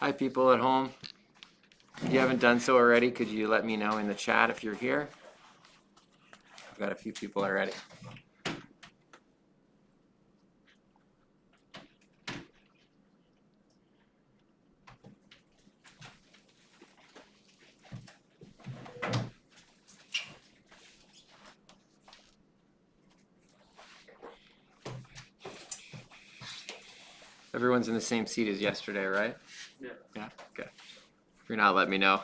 Hi, people at home. If you haven't done so already, could you let me know in the chat if you're here? I've got a few people already. Everyone's in the same seat as yesterday, right? Yeah. Yeah? Okay. If you're not, let me know.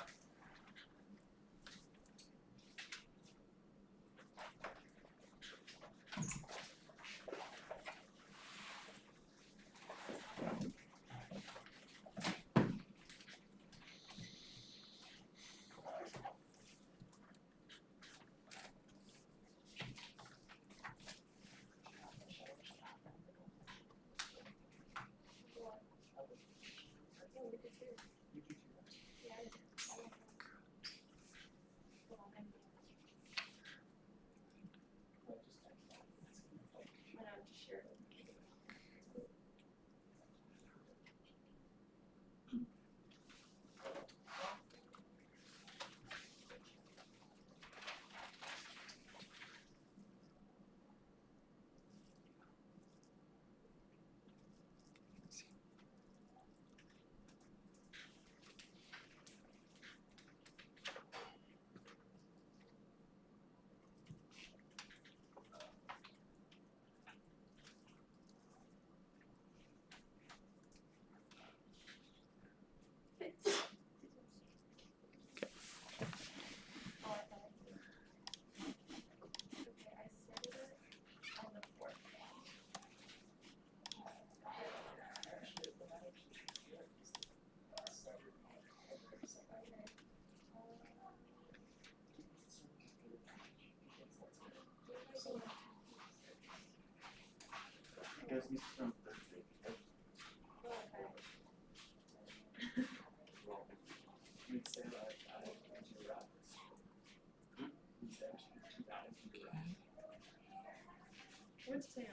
Where's Sam?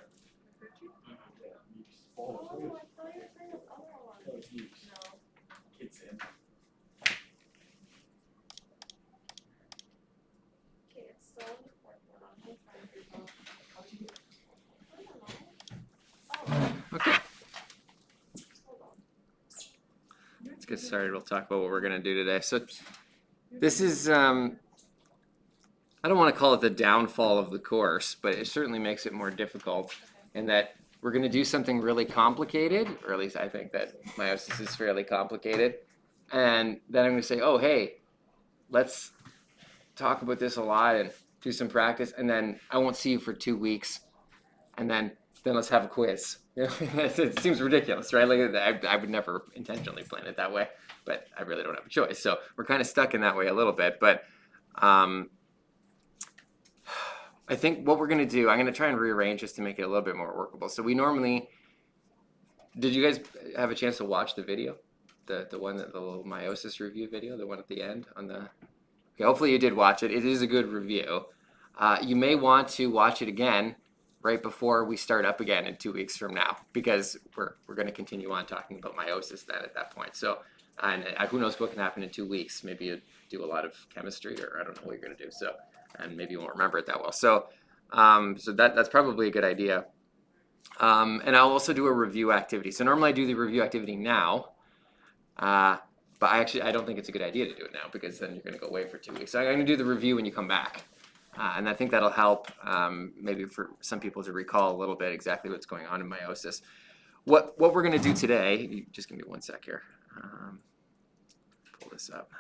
Oh, I thought you were saying this other one. No. It's in. Okay, it's still in the fourth one. I'm gonna try and figure out. I don't know. Oh, Okay. hold on. Let's get started. We'll talk about what we're going to do today. So this is, I don't want to call it the downfall of the course, but it certainly makes it more difficult in that we're going to do something really complicated, or at least I think that meiosis is fairly complicated. And then I'm going to say, oh, hey, let's talk about this a lot and do some practice. And then I won't see you for 2 weeks. And then let's have a quiz. It seems ridiculous, right? Like I would never intentionally plan it that way, but I really don't have a choice. So we're kind of stuck in that way a little bit. But I think what we're going to do, I'm going to try and rearrange this to make it a little bit more workable. So we normally, did you guys have a chance to watch the video? The one, the little meiosis review video, the one at the end on the, okay, hopefully you did watch it. It is a good review. You may want to watch it again right before we start up again in 2 weeks from now, because we're going to continue on talking about meiosis then at that point. So, and who knows what can happen in 2 weeks? Maybe you do a lot of chemistry, or I don't know what you're going to do. So, and maybe you won't remember it that well. So, that's probably a good idea. And I'll also do a review activity. So normally I do the review activity now, but I don't think it's a good idea to do it now, because then you're going to go away for 2 weeks. So I'm going to do the review when you come back. And I think that'll help maybe for some people to recall a little bit exactly what's going on in meiosis. What we're going to do today, just give me 1 sec here. Pull this up.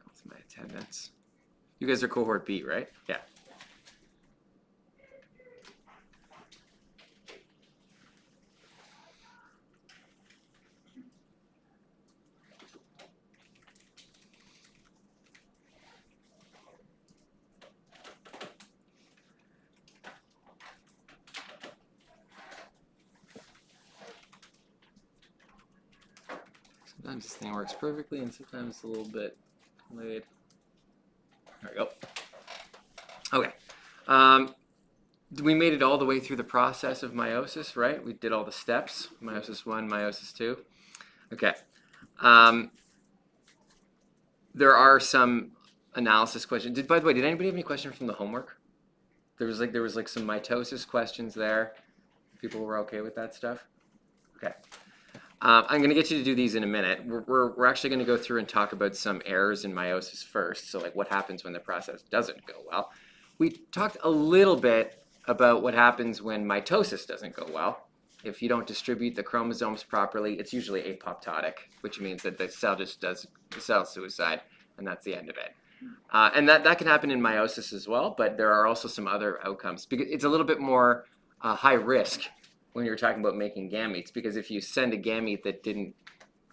What's my attendance? You guys are cohort B, right? Yeah. Sometimes this thing works perfectly, and sometimes it's a little bit delayed. There we go. Okay. We made it all the way through the process of meiosis, right? We did all the steps, meiosis 1, meiosis 2. Okay. There are some analysis questions. By the way, did anybody have any questions from the homework? There was like some mitosis questions there. People were okay with that stuff? Okay. I'm going to get you to do these in a minute. We're actually going to go through and talk about some errors in meiosis first. So like what happens when the process doesn't go well. We talked a little bit about what happens when mitosis doesn't go well. If you don't distribute the chromosomes properly, it's usually apoptotic, which means that the cell just does cell suicide, and that's the end of it. And that can happen in meiosis as well, but there are also some other outcomes. Because it's a little bit more high risk when you're talking about making gametes, because if you send a gamete that didn't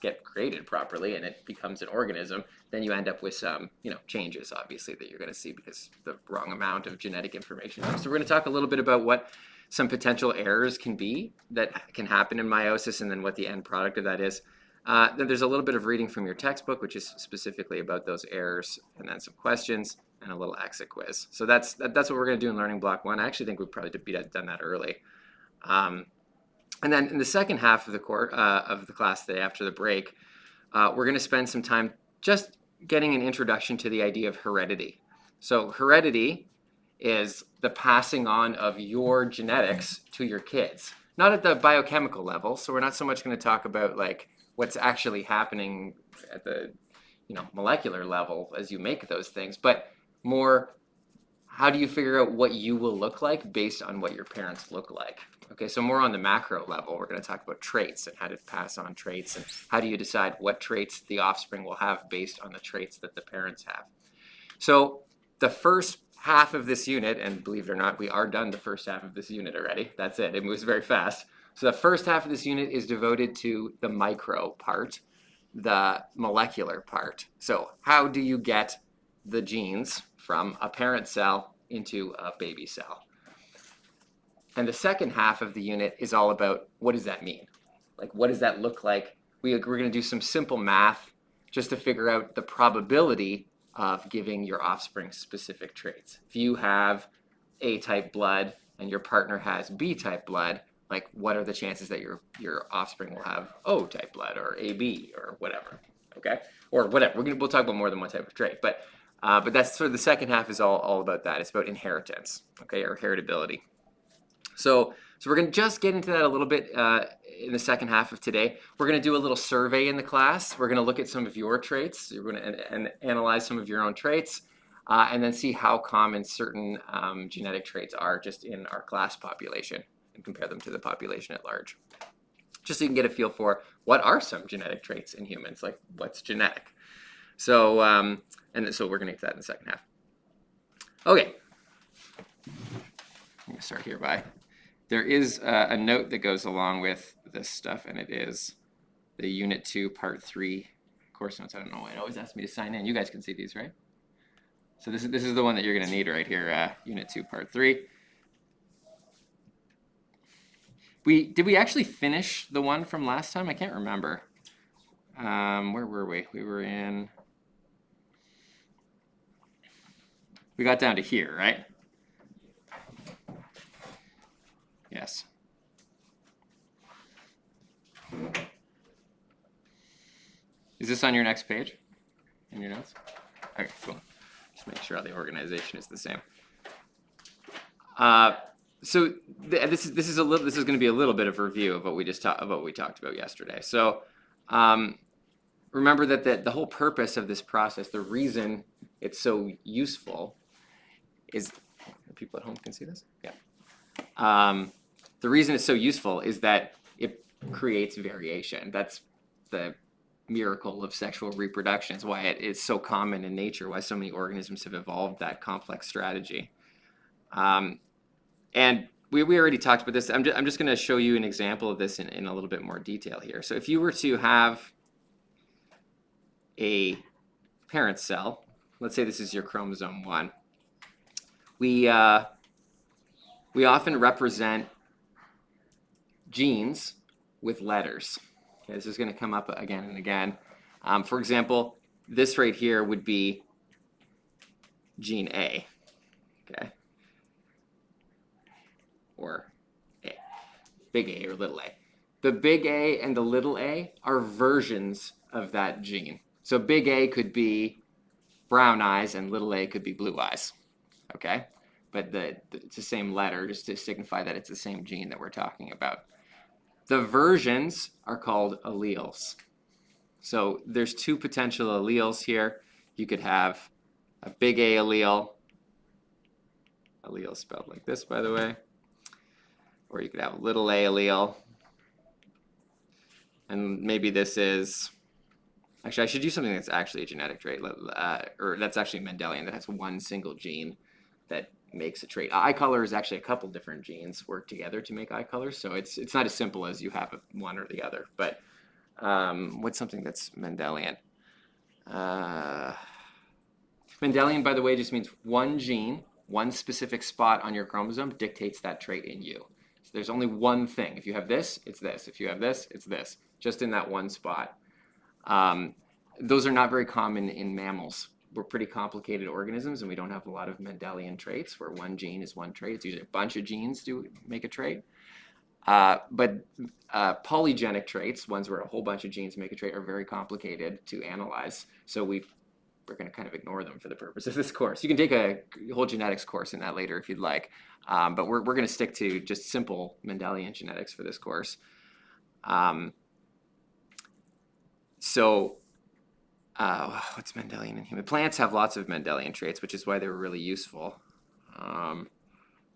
get created properly and it becomes an organism, then you end up with some, changes, obviously, that you're going to see because the wrong amount of genetic information. So we're going to talk a little bit about what some potential errors can be that can happen in meiosis, and then what the end product of that is. Then there's a little bit of reading from your textbook, which is specifically about those errors, and then some questions and a little exit quiz. So that's what we're going to do in Learning Block 1. I actually think we've probably done that early. And then in the second half of the class today, after the break, we're going to spend some time just getting an introduction to the idea of heredity. So heredity is the passing on of your genetics to your kids, not at the biochemical level. So we're not so much going to talk about like what's actually happening at the molecular level as you make those things, but more how do you figure out what you will look like based on what your parents look like. Okay, so more on the macro level, we're going to talk about traits and how to pass on traits, and how do you decide what traits the offspring will have based on the traits that the parents have. So the first half of this unit, and believe it or not, we are done the first half of this unit already. That's it. It moves very fast. So the first half of this unit is devoted to the micro part, the molecular part. So how do you get the genes from a parent cell into a baby cell? And the second half of the unit is all about what does that mean? Like, what does that look like? We're going to do some simple math just to figure out the probability of giving your offspring specific traits. If you have A-type blood and your partner has B-type blood, like what are the chances that your offspring will have O-type blood or AB or whatever, okay? Or whatever. We'll talk about more than one type of trait, but that's sort of the second half is all about that. It's about inheritance, okay, or heritability. So we're going to just get into that a little bit in the second half of today. We're going to do a little survey in the class. We're going to look at some of your traits. You're going to analyze some of your own traits, and then see how common certain genetic traits are just in our class population and compare them to the population at large. Just so you can get a feel for what are some genetic traits in humans, like what's genetic. So, so we're going to get to that in the second half. Okay. I'm going to start here by. There is a note that goes along with this stuff, and it is the Unit 2, Part 3 course notes. I don't know why it always asks me to sign in. You guys can see these, right? So this is the one that you're going to need right here, Unit 2, Part 3. Did we actually finish the one from last time? I can't remember. Where were we? We were in... We got down to here, right? Yes. Is this on your next page in your notes? Okay, cool. Just make sure all the organization is the same. So this is going to be a little bit of a review of what we talked about yesterday. So remember that the whole purpose of this process, the reason it's so useful, is people at home can see this. Yeah. The reason it's so useful is that it creates variation. That's the miracle of sexual reproduction. It's why it is so common in nature, why so many organisms have evolved that complex strategy. And we already talked about this. I'm just going to show you an example of this in a little bit more detail here. So if you were to have a parent cell, let's say this is your chromosome 1, we often represent genes with letters. Okay, this is going to come up again and again. For example, this right here would be gene A, okay? Or A, big A or little a. The big A and the little a are versions of that gene. So big A could be brown eyes and little a could be blue eyes, okay? But it's the same letter just to signify that it's the same gene that we're talking about. The versions are called alleles. So there's two potential alleles here. You could have a big A allele spelled like this, by the way, or you could have a little a allele, and maybe this is, actually I should do something that's actually a genetic trait, or that's actually Mendelian, that has one single gene that makes a trait. Eye color is actually a couple different genes work together to make eye color, so it's not as simple as you have one or the other. But what's something that's Mendelian? Mendelian, by the way, just means one gene, one specific spot on your chromosome dictates that trait in you. So there's only one thing. If you have this, it's this. If you have this, it's this. Just in that one spot. Those are not very common in mammals. We're pretty complicated organisms, and we don't have a lot of Mendelian traits where one gene is one trait. It's usually a bunch of genes to make a trait. But polygenic traits, ones where a whole bunch of genes make a trait, are very complicated to analyze. So we're going to kind of ignore them for the purpose of this course. You can take a whole genetics course in that later if you'd like. But we're going to stick to just simple Mendelian genetics for this course. What's Mendelian in human? Plants have lots of Mendelian traits, which is why they were really useful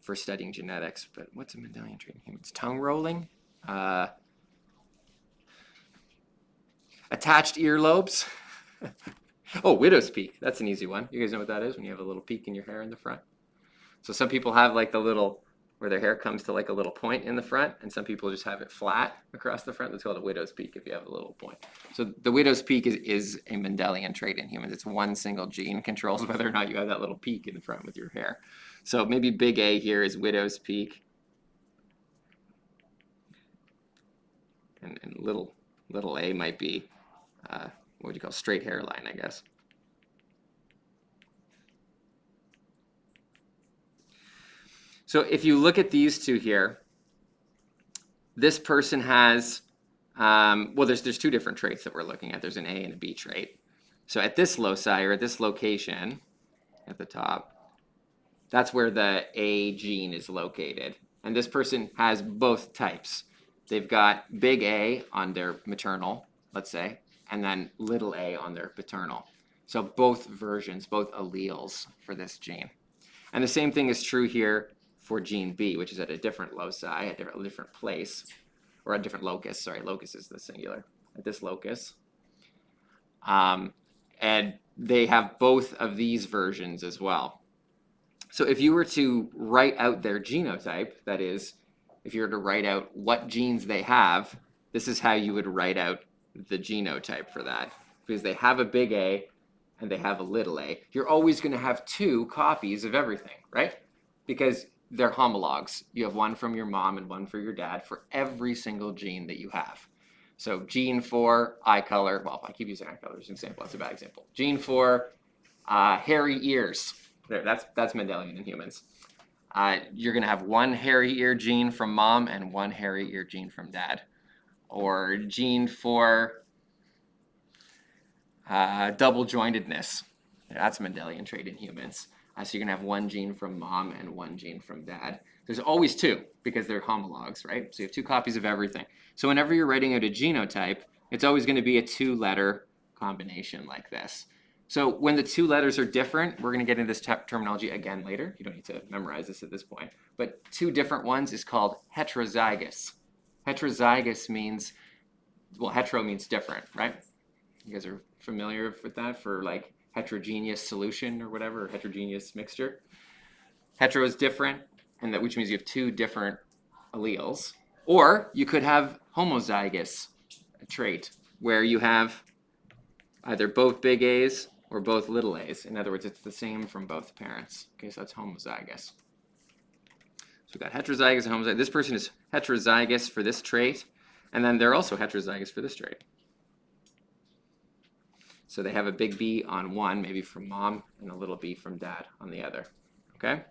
for studying genetics. But what's a Mendelian trait in humans? Tongue rolling, attached earlobes. Oh, widow's peak. That's an easy one. You guys know what that is when you have a little peak in your hair in the front? So some people have like the little, where their hair comes to like a little point in the front, and some people just have it flat across the front. That's called a widow's peak if you have a little point. So the widow's peak is a Mendelian trait in humans. It's one single gene controls whether or not you have that little peak in the front with your hair. So maybe big A here is widow's peak. And little a might be, what would you call straight hairline, I guess. So if you look at these two here, this person has, well, there's two different traits that we're looking at. There's an A and a B trait. So at this loci, or at this location at the top, that's where the A gene is located. And this person has both types. They've got big A on their maternal, let's say, and then little a on their paternal. So both versions, both alleles for this gene. And the same thing is true here for gene B, which is at a different loci, a different place, or a different locus. Sorry, locus is the singular. At this locus. And they have both of these versions as well. So if you were to write out their genotype, that is, if you were to write out what genes they have, this is how you would write out the genotype for that. Because they have a big A and they have a little a. You're always going to have two copies of everything, right? Because they're homologs. You have one from your mom and one for your dad for every single gene that you have. So gene for eye color, well, I keep using eye color as an example. That's a bad example. Gene for hairy ears. There, that's Mendelian in humans. You're going to have one hairy ear gene from mom and one hairy ear gene from dad. Or gene for double jointedness. That's a Mendelian trait in humans. So you're going to have one gene from mom and one gene from dad. There's always two because they're homologs, right? So you have two copies of everything. So whenever you're writing out a genotype, it's always going to be a two-letter combination like this. So when the two letters are different, we're going to get into this terminology again later. You don't need to memorize this at this point. But two different ones is called heterozygous. Heterozygous means, well, hetero means different, right? You guys are familiar with that for like heterogeneous solution or whatever, or heterogeneous mixture. Hetero is different, and that which means you have two different alleles. Or you could have homozygous trait, where you have either both big A's or both little a's. In other words, it's the same from both parents. Okay, so that's homozygous. So we've got heterozygous and homozygous. This person is heterozygous for this trait, and then they're also heterozygous for this trait. So they have a big B on one, maybe from mom, and a little b from dad on the other, okay?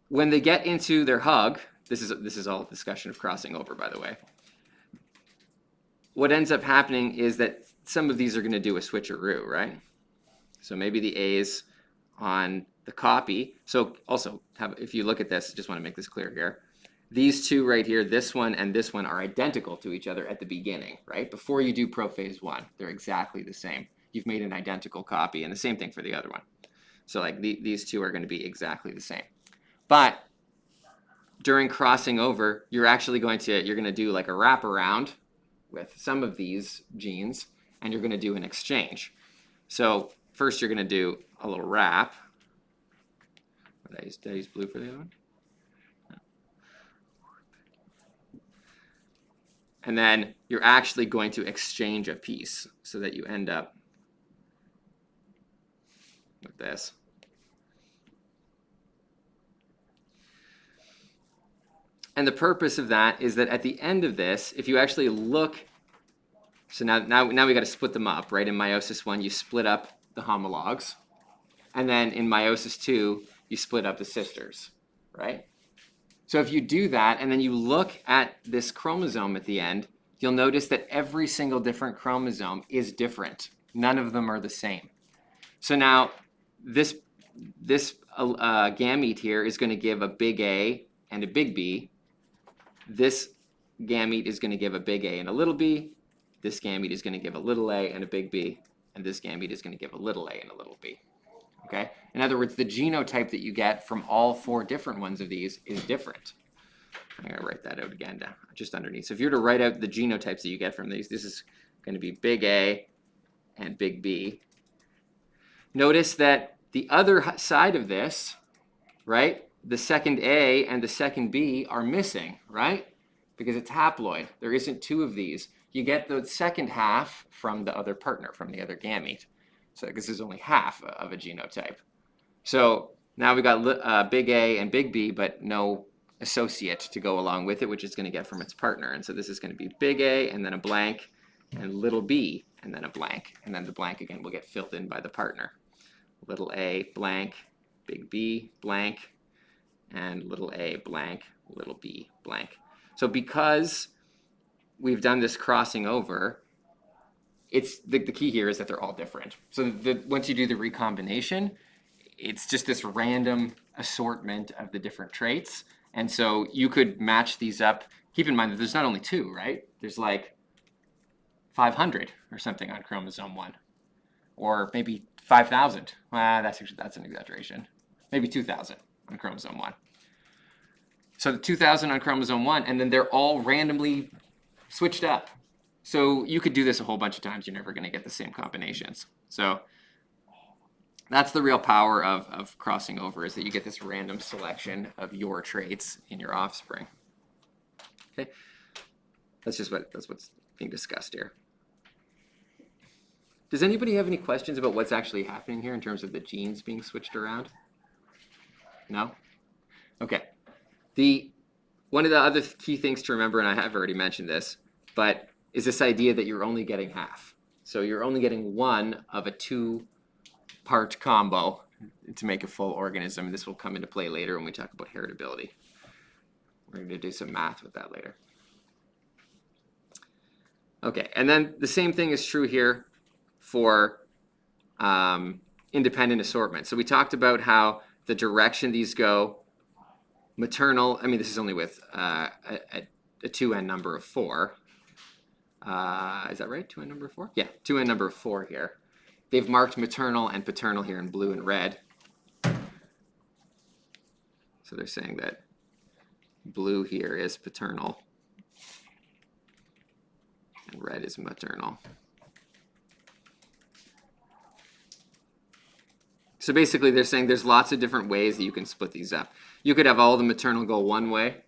When they get into their hug, this is all discussion of crossing over, by the way. What ends up happening is that some of these are going to do a switcheroo, right? So maybe the A's on the copy. So also, if you look at this, just want to make this clear here. These two right here, this one and this one, are identical to each other at the beginning, right? Before you do prophase 1, they're exactly the same. You've made an identical copy, and the same thing for the other one. So like these two are going to be exactly the same. But during crossing over, you're going to do like a wraparound with some of these genes, and you're going to do an exchange. So first you're going to do a little wrap. Did I use blue for the other one? No. And then you're actually going to exchange a piece so that you end up with this. And the purpose of that is that at the end of this, if you actually look, so now we got to split them up, right? In meiosis 1, you split up the homologs. And then in meiosis 2, you split up the sisters, right? So if you do that, and then you look at this chromosome at the end, you'll notice that every single different chromosome is different. None of them are the same. So now this gamete here is going to give a big A and a big B. This gamete is going to give a big A and a little b. This gamete is going to give a little a and a big B. And this gamete is going to give a little a and a little b. Okay? In other words, the genotype that you get from all 4 different ones of these is different. I'm going to write that out again just underneath. So if you were to write out the genotypes that you get from these, this is going to be big A and big B. Notice that the other side of this, right? The second A and the second B are missing, right? Because it's haploid. There isn't 2 of these. You get the second half from the other partner, from the other gamete. So this is only half of a genotype. So now we got big A and big B, but no associate to go along with it, which it's going to get from its partner. And so this is going to be big A and then a blank, and little b and then a blank. And then the blank again will get filled in by the partner. Little a blank, big B blank, and little a blank, little b blank. So because we've done this crossing over, it's the key here is that they're all different. So once you do the recombination, it's just this random assortment of the different traits. And so you could match these up. Keep in mind that there's not only 2, right? There's like 500 or something on chromosome 1, or maybe 5,000. That's an exaggeration. Maybe 2,000 on chromosome 1. So the 2,000 on chromosome 1, and then they're all randomly switched up. So you could do this a whole bunch of times. You're never going to get the same combinations. So that's the real power of crossing over, is that you get this random selection of your traits in your offspring. Okay, that's what's being discussed here. Does anybody have any questions about what's actually happening here in terms of the genes being switched around? No? Okay. One of the other key things to remember, and I have already mentioned this, but is this idea that you're only getting half. So you're only getting one of a 2-part combo to make a full organism. This will come into play later when we talk about heritability. We're going to do some math with that later. Okay, and then the same thing is true here for independent assortment. So we talked about how the direction these go, maternal, I mean, this is only with a 2n number of 4. Is that right? 2n number of 4? Yeah, 2n number of 4 here. They've marked maternal and paternal here in blue and red. So they're saying that blue here is paternal and red is maternal. So basically they're saying there's lots of different ways that you can split these up. You could have all the maternal go one way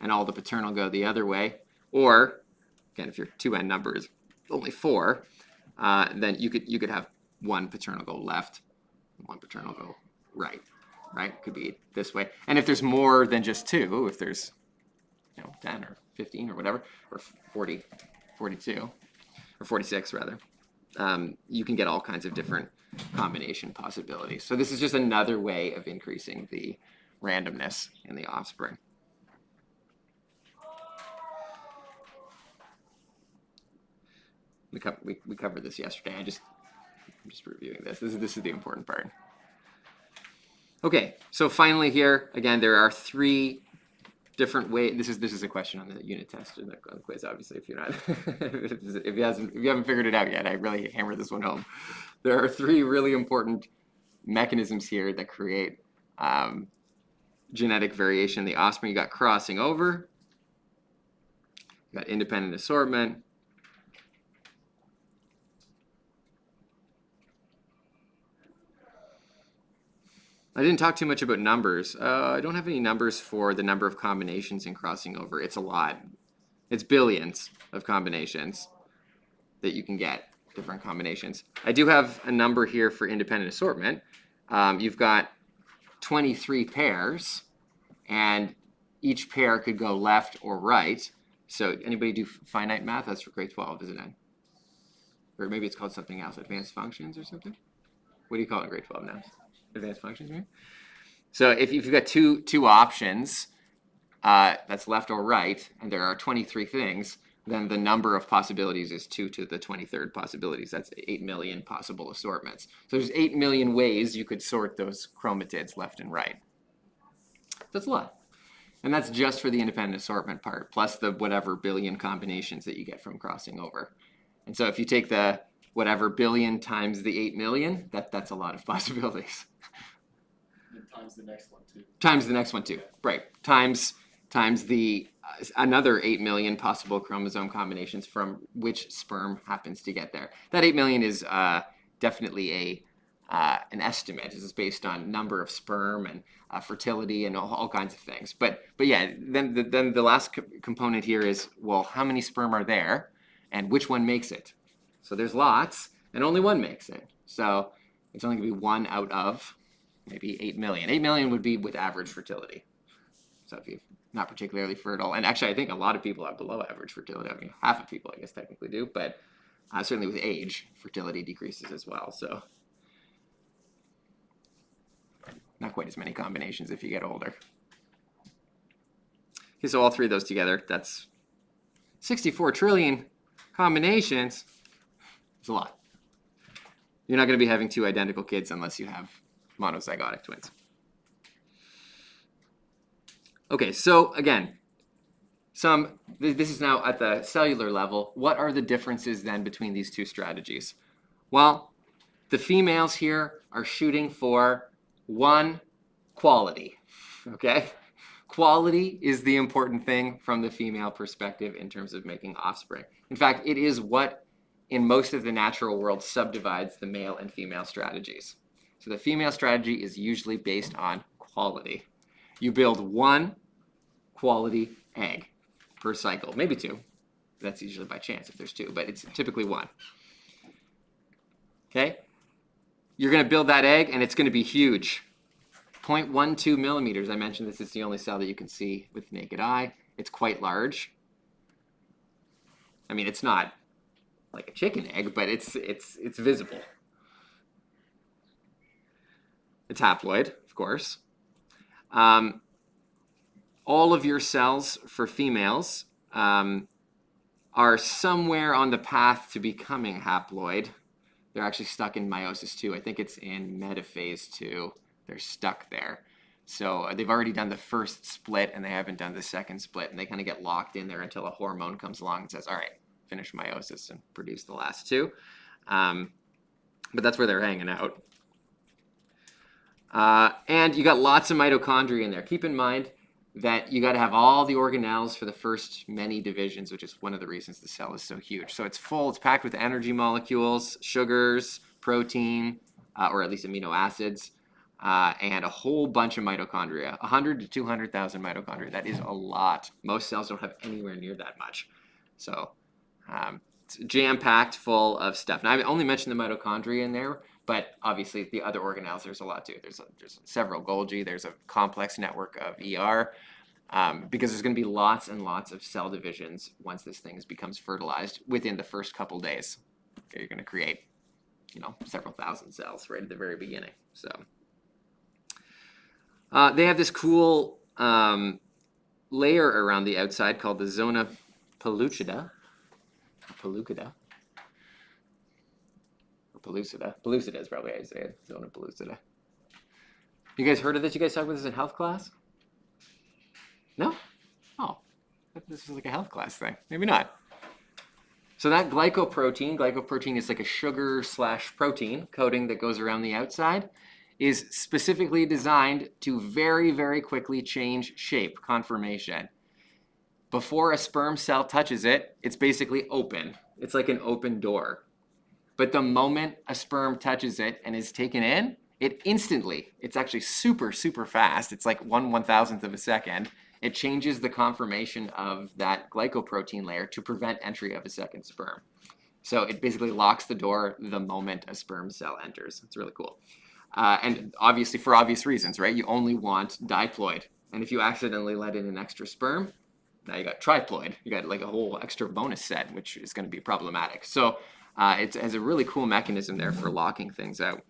and all the paternal go the other way. Or, again, if your 2n number is only 4, then you could have one paternal go left, one paternal go right, right? It could be this way. And if there's more than just 2, if there's 10 or 15 or whatever, or 40, 42, or 46 rather, you can get all kinds of different combination possibilities. So this is just another way of increasing the randomness in the offspring. We covered this yesterday. I'm just reviewing this. This is the important part. Okay, so finally here, again, there are 3 different ways. This is a question on the unit test and the quiz, obviously, if you're not if you haven't figured it out yet. I really hammer this one home. There are 3 really important mechanisms here that create genetic variation in the offspring. You got crossing over, you got independent assortment, I didn't talk too much about numbers. I don't have any numbers for the number of combinations in crossing over. It's a lot. It's billions of combinations that you can get, different combinations. I do have a number here for independent assortment. You've got 23 pairs, and each pair could go left or right. So anybody do finite math? That's for grade 12, isn't it? Or maybe it's called something else, advanced functions or something? What do you call it in grade 12 now? Advanced functions, maybe? So if you've got two options, that's left or right, and there are 23 things, then the number of possibilities is 2 to the 23rd possibilities. That's 8 million possible assortments. So there's 8 million ways you could sort those chromatids left and right. That's a lot. And that's just for the independent assortment part, plus the whatever billion combinations that you get from crossing over. And so if you take the whatever billion times the 8 million, that's a lot of possibilities. And times the next one too. Times the next one too, right. Times the another 8 million possible chromosome combinations from which sperm happens to get there. That 8 million is definitely an estimate. This is based on number of sperm and fertility and all kinds of things. But yeah, then the last component here is, well, how many sperm are there and which one makes it? So there's lots and only one makes it. So it's only gonna be 1 out of maybe 8 million. 8 million would be with average fertility. So if you're not particularly fertile, and actually I think a lot of people are below average fertility. I mean, half of people I guess technically do, but certainly with age, fertility decreases as well. So not quite as many combinations if you get older. Okay, so all 3 of those together, that's 64 trillion combinations. It's a lot. You're not going to be having 2 identical kids unless you have monozygotic twins. Okay, so again, this is now at the cellular level. What are the differences then between these 2 strategies? Well, the females here are shooting for 1, quality, okay? Quality is the important thing from the female perspective in terms of making offspring. In fact, it is what in most of the natural world subdivides the male and female strategies. So the female strategy is usually based on quality. You build 1 quality egg per cycle, maybe 2. That's usually by chance if there's 2, but it's typically 1. Okay? You're going to build that egg and it's going to be huge. 0.12 millimeters. I mentioned this is the only cell that you can see with the naked eye. It's quite large. I mean, it's not like a chicken egg, but it's visible. It's haploid, of course. All of your cells for females are somewhere on the path to becoming haploid. They're actually stuck in meiosis 2. I think it's in metaphase 2. They're stuck there. So they've already done the first split and they haven't done the second split, and they kind of get locked in there until a hormone comes along and says, all right, finish meiosis and produce the last 2. But that's where they're hanging out. And you got lots of mitochondria in there. Keep in mind that you got to have all the organelles for the first many divisions, which is one of the reasons the cell is so huge. So it's full, it's packed with energy molecules, sugars, protein, or at least amino acids, and a whole bunch of mitochondria, 100 to 200,000 mitochondria. That is a lot. Most cells don't have anywhere near that much. So it's jam-packed full of stuff. Now, I only mentioned the mitochondria in there, but obviously the other organelles, there's a lot too. There's several Golgi. There's a complex network of ER, because there's going to be lots and lots of cell divisions once this thing becomes fertilized within the first couple days. Okay, you're going to create, several thousand cells right at the very beginning. So they have this cool layer around the outside called the zona pellucida. Pellucida is probably how you say it. Zona pellucida. You guys heard of this? You guys talked about this in health class? No? Oh, this is like a health class thing. Maybe not. So that glycoprotein is like a sugar/protein coating that goes around the outside, is specifically designed to very, very quickly change shape, conformation. Before a sperm cell touches it, it's basically open. It's like an open door. But the moment a sperm touches it and is taken in, it instantly, it's actually super, super fast. It's like 1/1000th of a second. It changes the conformation of that glycoprotein layer to prevent entry of a second sperm. So it basically locks the door the moment a sperm cell enters. It's really cool. And obviously, for obvious reasons, right? You only want diploid. And if you accidentally let in an extra sperm, now you got triploid. You got like a whole extra bonus set, which is going to be problematic. So it has a really cool mechanism there for locking things out.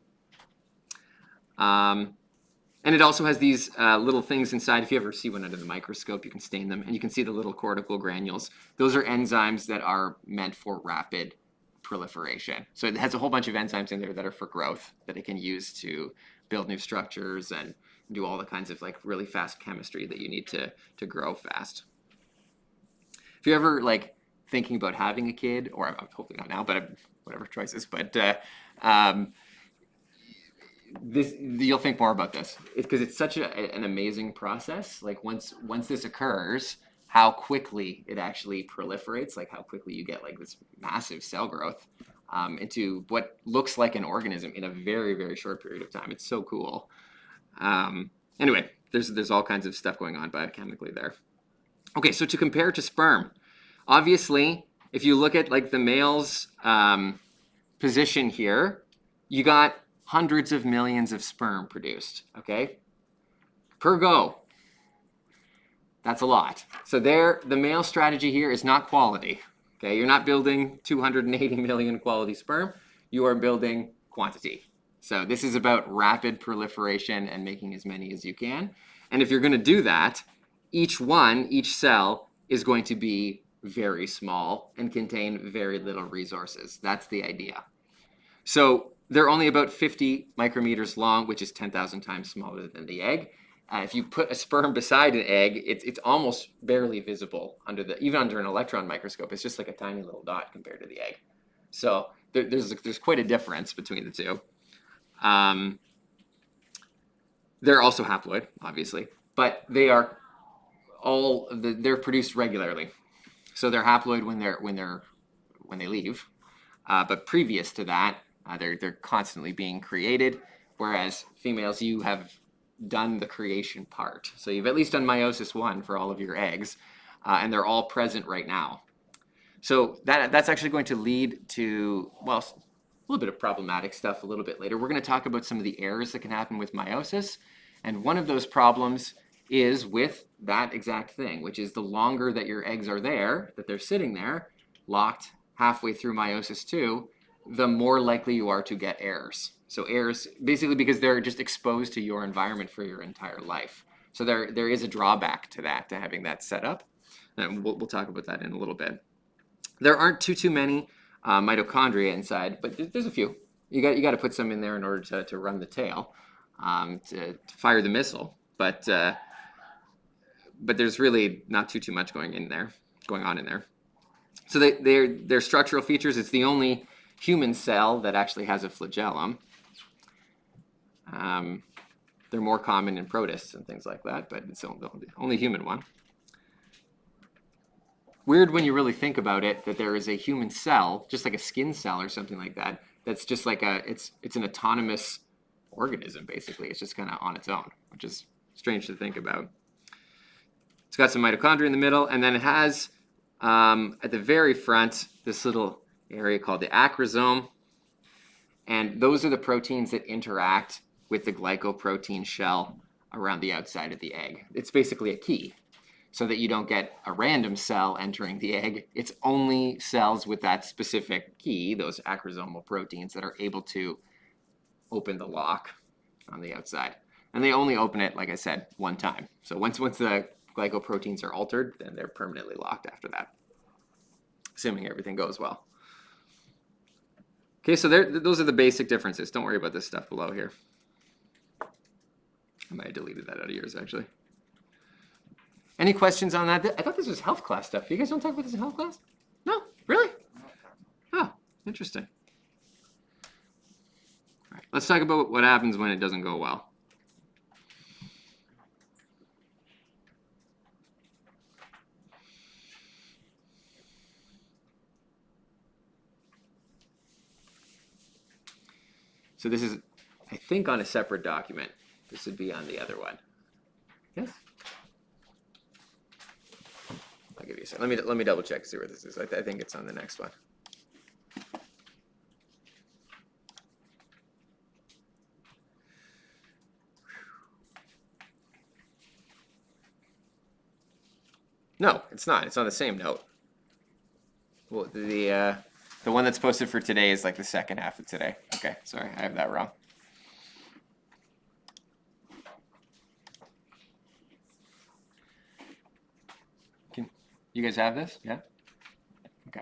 And it also has these little things inside. If you ever see one under the microscope, you can stain them, and you can see the little cortical granules. Those are enzymes that are meant for rapid proliferation. So it has a whole bunch of enzymes in there that are for growth that it can use to build new structures and do all the kinds of like really fast chemistry that you need to grow fast. If you're ever like thinking about having a kid, or hopefully not now, but whatever choices, but you'll think more about this because it's such an amazing process. Like once this occurs, how quickly it actually proliferates, like how quickly you get like this massive cell growth into what looks like an organism in a very, very short period of time. It's so cool. Anyway, there's all kinds of stuff going on biochemically there. Okay, so to compare to sperm, obviously, if you look at like the male's position here, you got hundreds of millions of sperm produced, okay? Per go. That's a lot. So the male strategy here is not quality, okay? You're not building 280 million quality sperm. You are building quantity. So this is about rapid proliferation and making as many as you can. And if you're going to do that, each cell is going to be very small and contain very little resources. That's the idea. So they're only about 50 micrometers long, which is 10,000 times smaller than the egg. If you put a sperm beside an egg, it's almost barely visible even under an electron microscope. It's just like a tiny little dot compared to the egg. So there's quite a difference between the two. They're also haploid, obviously, but they're produced regularly. So they're haploid when they leave, but previous to that, they're constantly being created. Whereas females, you have done the creation part. So you've at least done meiosis 1 for all of your eggs, and they're all present right now. So that's actually going to lead to, well, a little bit of problematic stuff a little bit later. We're going to talk about some of the errors that can happen with meiosis, and one of those problems is with that exact thing, which is the longer that your eggs are there, that they're sitting there, locked halfway through meiosis 2, the more likely you are to get errors. So errors, basically because they're just exposed to your environment for your entire life. So there is a drawback to that, to having that set up. And we'll talk about that in a little bit. There aren't too many mitochondria inside, but there's a few. You got to put some in there in order to run the tail, to fire the missile. But there's really not too much going on in there. So their structural features, it's the only human cell that actually has a flagellum. They're more common in protists and things like that, but it's the only human one. Weird when you really think about it that there is a human cell, just like a skin cell or something like that, that's just like it's an autonomous organism, basically. It's just kind of on its own, which is strange to think about. It's got some mitochondria in the middle, and then it has, at the very front, this little area called the acrosome, and those are the proteins that interact with the glycoprotein shell around the outside of the egg. It's basically a key. so that you don't get a random cell entering the egg. It's only cells with that specific key, those acrosomal proteins, that are able to open the lock on the outside. And they only open it, like I said, one time. So once the glycoproteins are altered, then they're permanently locked after that, assuming everything goes well. Okay, so those are the basic differences. Don't worry about this stuff below here. I might have deleted that out of yours, actually. Any questions on that? I thought this was health class stuff. You guys don't talk about this in health class? No? Really? Oh, interesting. All right, let's talk about what happens when it doesn't go well. So this is, I think, on a separate document. This would be on the other one. Yes? I'll give you a second. Let me double check, see where this is. I think it's on the next one. No, it's not. It's on the same note. Well, the one that's posted for today is like the second half of today. Okay, sorry, I have that wrong. You guys have this? Yeah? Okay.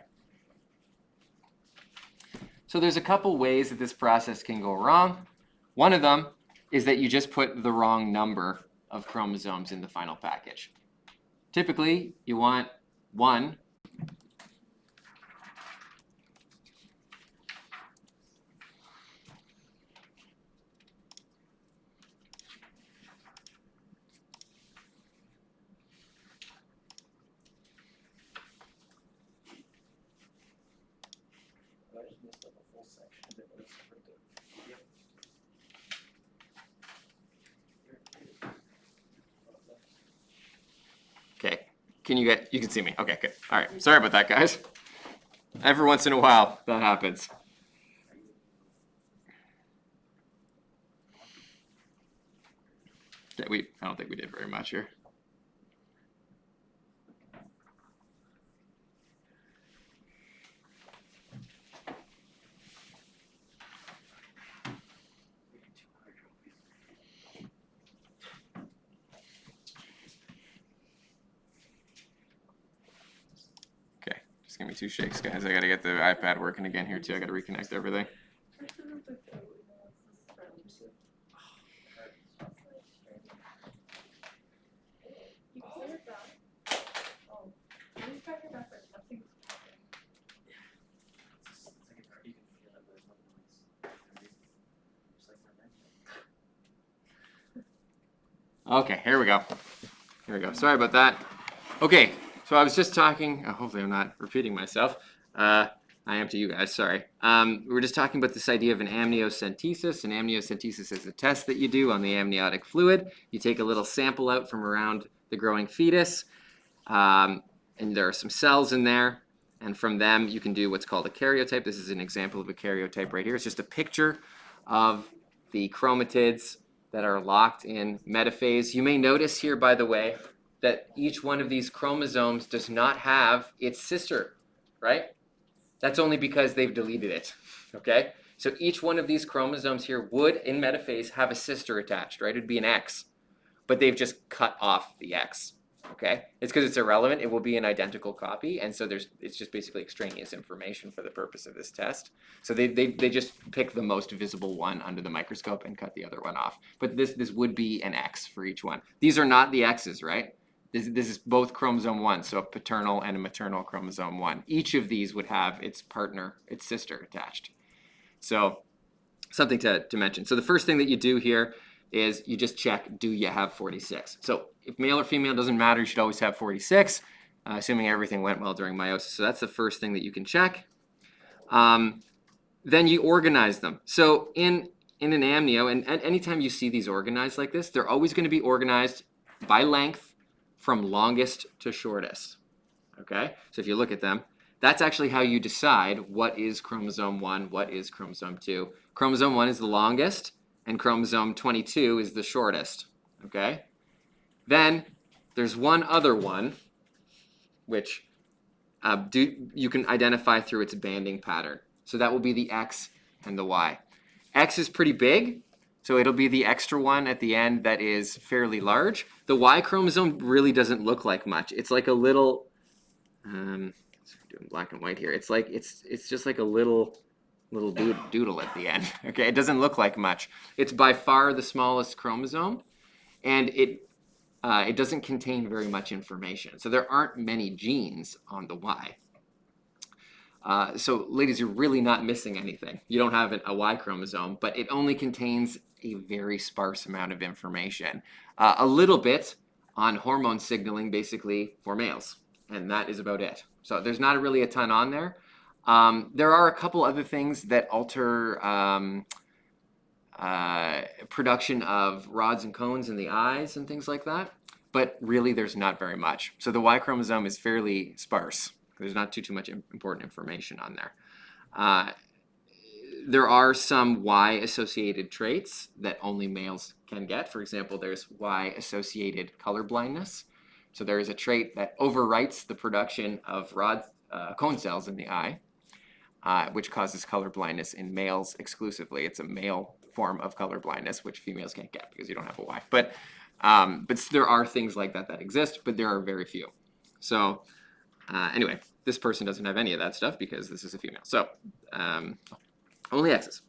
So there's a couple ways that this process can go wrong. One of them is that you just put the wrong number of chromosomes in the final package. Typically, you want 1. Okay, you can see me. Okay, good. All right, sorry about that, guys. Every once in a while, that happens. Okay, I don't think we did very much here. Just give me 2 shakes, guys. I gotta get the iPad working again here too. I gotta reconnect everything. Okay, here we go. Here we go. Sorry about that. Okay, so I was just talking, hopefully I'm not repeating myself. I am to you guys, sorry. We were just talking about this idea of an amniocentesis. An amniocentesis is a test that you do on the amniotic fluid. You take a little sample out from around the growing fetus, and there are some cells in there, and from them you can do what's called a karyotype. This is an example of a karyotype right here. It's just a picture of the chromatids that are locked in metaphase. You may notice here, by the way, that each one of these chromosomes does not have its sister, right? That's only because they've deleted it, okay? So each one of these chromosomes here would, in metaphase, have a sister attached, right? It'd be an X, but they've just cut off the X, okay? It's because it's irrelevant. It will be an identical copy, and so it's just basically extraneous information for the purpose of this test. So they just pick the most visible one under the microscope and cut the other one off. But this would be an X for each one. These are not the X's, right? This is both chromosome 1, so a paternal and a maternal chromosome 1. Each of these would have its partner, its sister attached. So something to mention. So the first thing that you do here is you just check, do you have 46? So if male or female doesn't matter, you should always have 46, assuming everything went well during meiosis. So that's the first thing that you can check. Then you organize them. So in an amnio, and anytime you see these organized like this, they're always going to be organized by length from longest to shortest, okay? So if you look at them, that's actually how you decide what is chromosome 1, what is chromosome 2. Chromosome 1 is the longest, and chromosome 22 is the shortest, okay? Then there's one other one, which you can identify through its banding pattern. So that will be the X and the Y. X is pretty big, so it'll be the extra one at the end that is fairly large. The Y chromosome really doesn't look like much. It's like a little, doing black and white here. It's like it's just like a little doodle at the end. Okay, it doesn't look like much. It's by far the smallest chromosome, and it doesn't contain very much information. So there aren't many genes on the Y. So ladies, you're really not missing anything. You don't have a Y chromosome, but it only contains a very sparse amount of information. A little bit on hormone signaling, basically, for males. And that is about it. So there's not really a ton on there. There are a couple other things that alter production of rods and cones in the eyes and things like that. But really, there's not very much. So the Y chromosome is fairly sparse. There's not too much important information on there. There are some Y-associated traits that only males can get. For example, there's Y-associated color blindness. So there is a trait that overwrites the production of cone cells in the eye, which causes color blindness in males exclusively. It's a male form of color blindness, which females can't get because you don't have a Y. But there are things like that that exist, but there are very few. So anyway, this person doesn't have any of that stuff because this is a female. So only X's.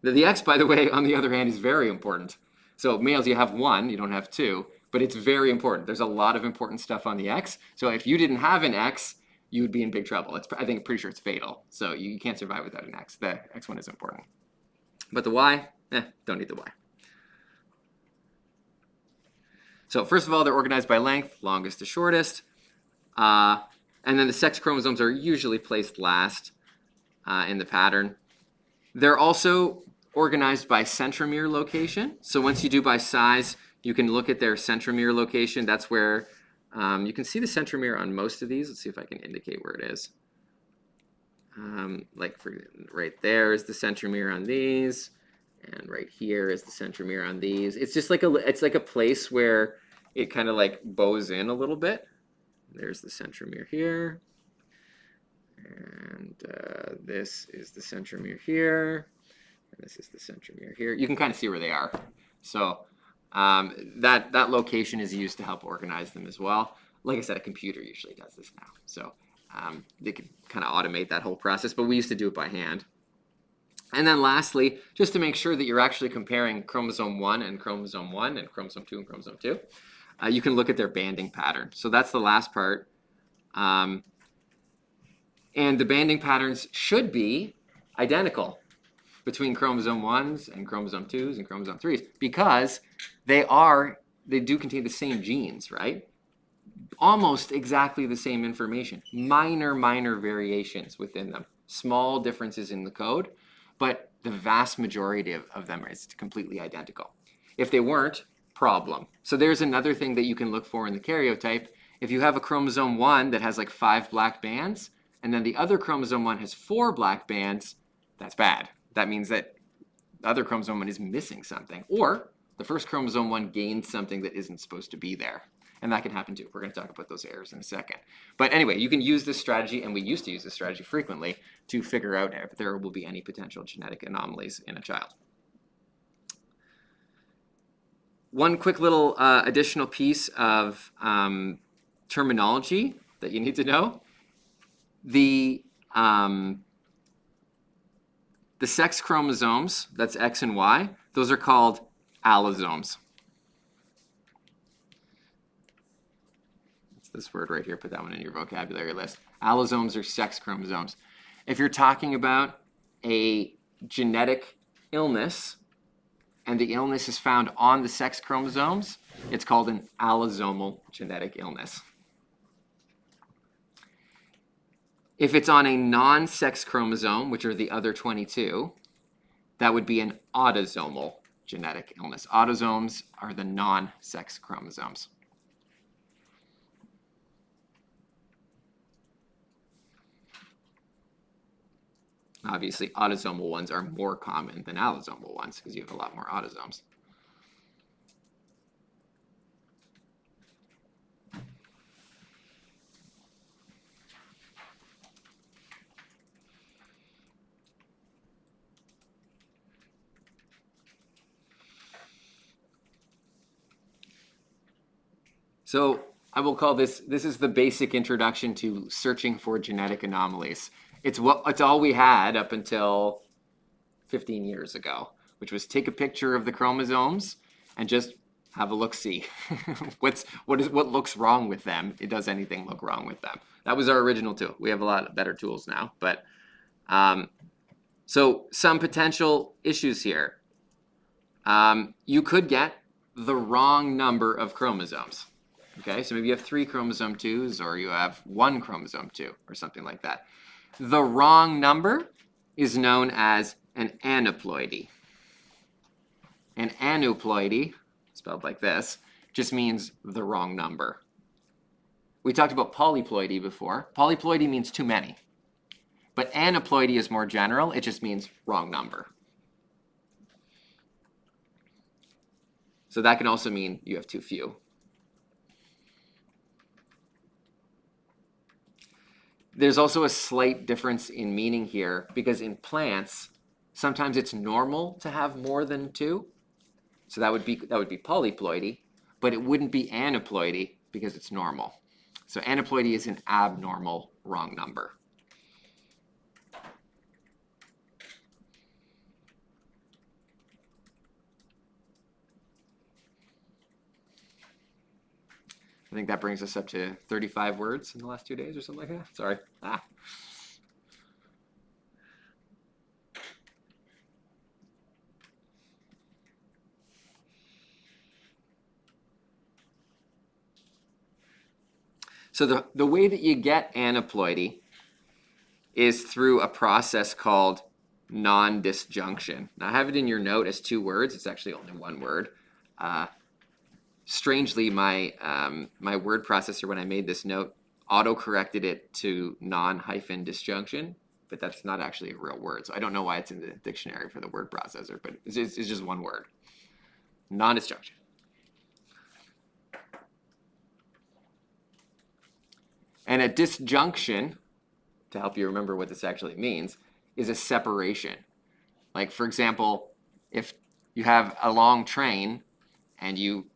The X, by the way, on the other hand, is very important. So males, you have one, you don't have two, but it's very important. There's a lot of important stuff on the X. So if you didn't have an X, you would be in big trouble. Pretty sure it's fatal. So you can't survive without an X. The X one is important. But the Y, don't need the Y. So first of all, they're organized by length, longest to shortest. And then the sex chromosomes are usually placed last in the pattern. They're also organized by centromere location. So once you do by size, you can look at their centromere location. That's where you can see the centromere on most of these. Let's see if I can indicate where it is. Right there is the centromere on these, and right here is the centromere on these. It's just like a place where it kind of like bows in a little bit. There's the centromere here, and this is the centromere here, and this is the centromere here. You can kind of see where they are. So that location is used to help organize them as well. Like I said, a computer usually does this now. So they can kind of automate that whole process, but we used to do it by hand. And then lastly, just to make sure that you're actually comparing chromosome 1 and chromosome 1 and chromosome 2 and chromosome 2, you can look at their banding pattern. So that's the last part. And the banding patterns should be identical between chromosome 1s and chromosome 2s and chromosome 3s because they do contain the same genes, right? Almost exactly the same information. Minor variations within them. Small differences in the code, but the vast majority of them is completely identical. If they weren't, problem. So there's another thing that you can look for in the karyotype. If you have a chromosome 1 that has like 5 black bands, and then the other chromosome 1 has 4 black bands, that's bad. That means that the other chromosome 1 is missing something. Or the first chromosome 1 gained something that isn't supposed to be there. And that can happen too. We're going to talk about those errors in a second. But anyway, you can use this strategy, and we used to use this strategy frequently, to figure out if there will be any potential genetic anomalies in a child. One quick little additional piece of terminology that you need to know. The sex chromosomes, that's X and Y, those are called allosomes. It's this word right here, put that one in your vocabulary list. Allosomes are sex chromosomes. If you're talking about a genetic illness, and the illness is found on the sex chromosomes, it's called an allosomal genetic illness. If it's on a non-sex chromosome, which are the other 22, that would be an autosomal genetic illness. Autosomes are the non-sex chromosomes. Obviously, autosomal ones are more common than allosomal ones because you have a lot more autosomes. So I will call this is the basic introduction to searching for genetic anomalies. It's all we had up until 15 years ago, which was take a picture of the chromosomes and just have a look-see. what looks wrong with them? Does anything look wrong with them? That was our original tool. We have a lot better tools now, but so some potential issues here. You could get the wrong number of chromosomes. Okay, so maybe you have 3 chromosome 2s, or you have 1 chromosome 2, or something like that. The wrong number is known as an aneuploidy. An aneuploidy, spelled like this, just means the wrong number. We talked about polyploidy before. Polyploidy means too many. But aneuploidy is more general. It just means wrong number. So that can also mean you have too few. There's also a slight difference in meaning here, because in plants, sometimes it's normal to have more than 2. So that would be polyploidy, but it wouldn't be aneuploidy because it's normal. So aneuploidy is an abnormal wrong number. I think that brings us up to 35 words in the last 2 days or something like that. Sorry. So the way that you get aneuploidy is through a process called non-disjunction. Now I have it in your note as 2 words. It's actually only 1 word. Strangely, my word processor, when I made this note, auto-corrected it to non-disjunction, but that's not actually a real word. So I don't know why it's in the dictionary for the word processor, but it's just 1 word. Non-disjunction. And a disjunction, to help you remember what this actually means, is a separation. Like, for example, if you have a long train and you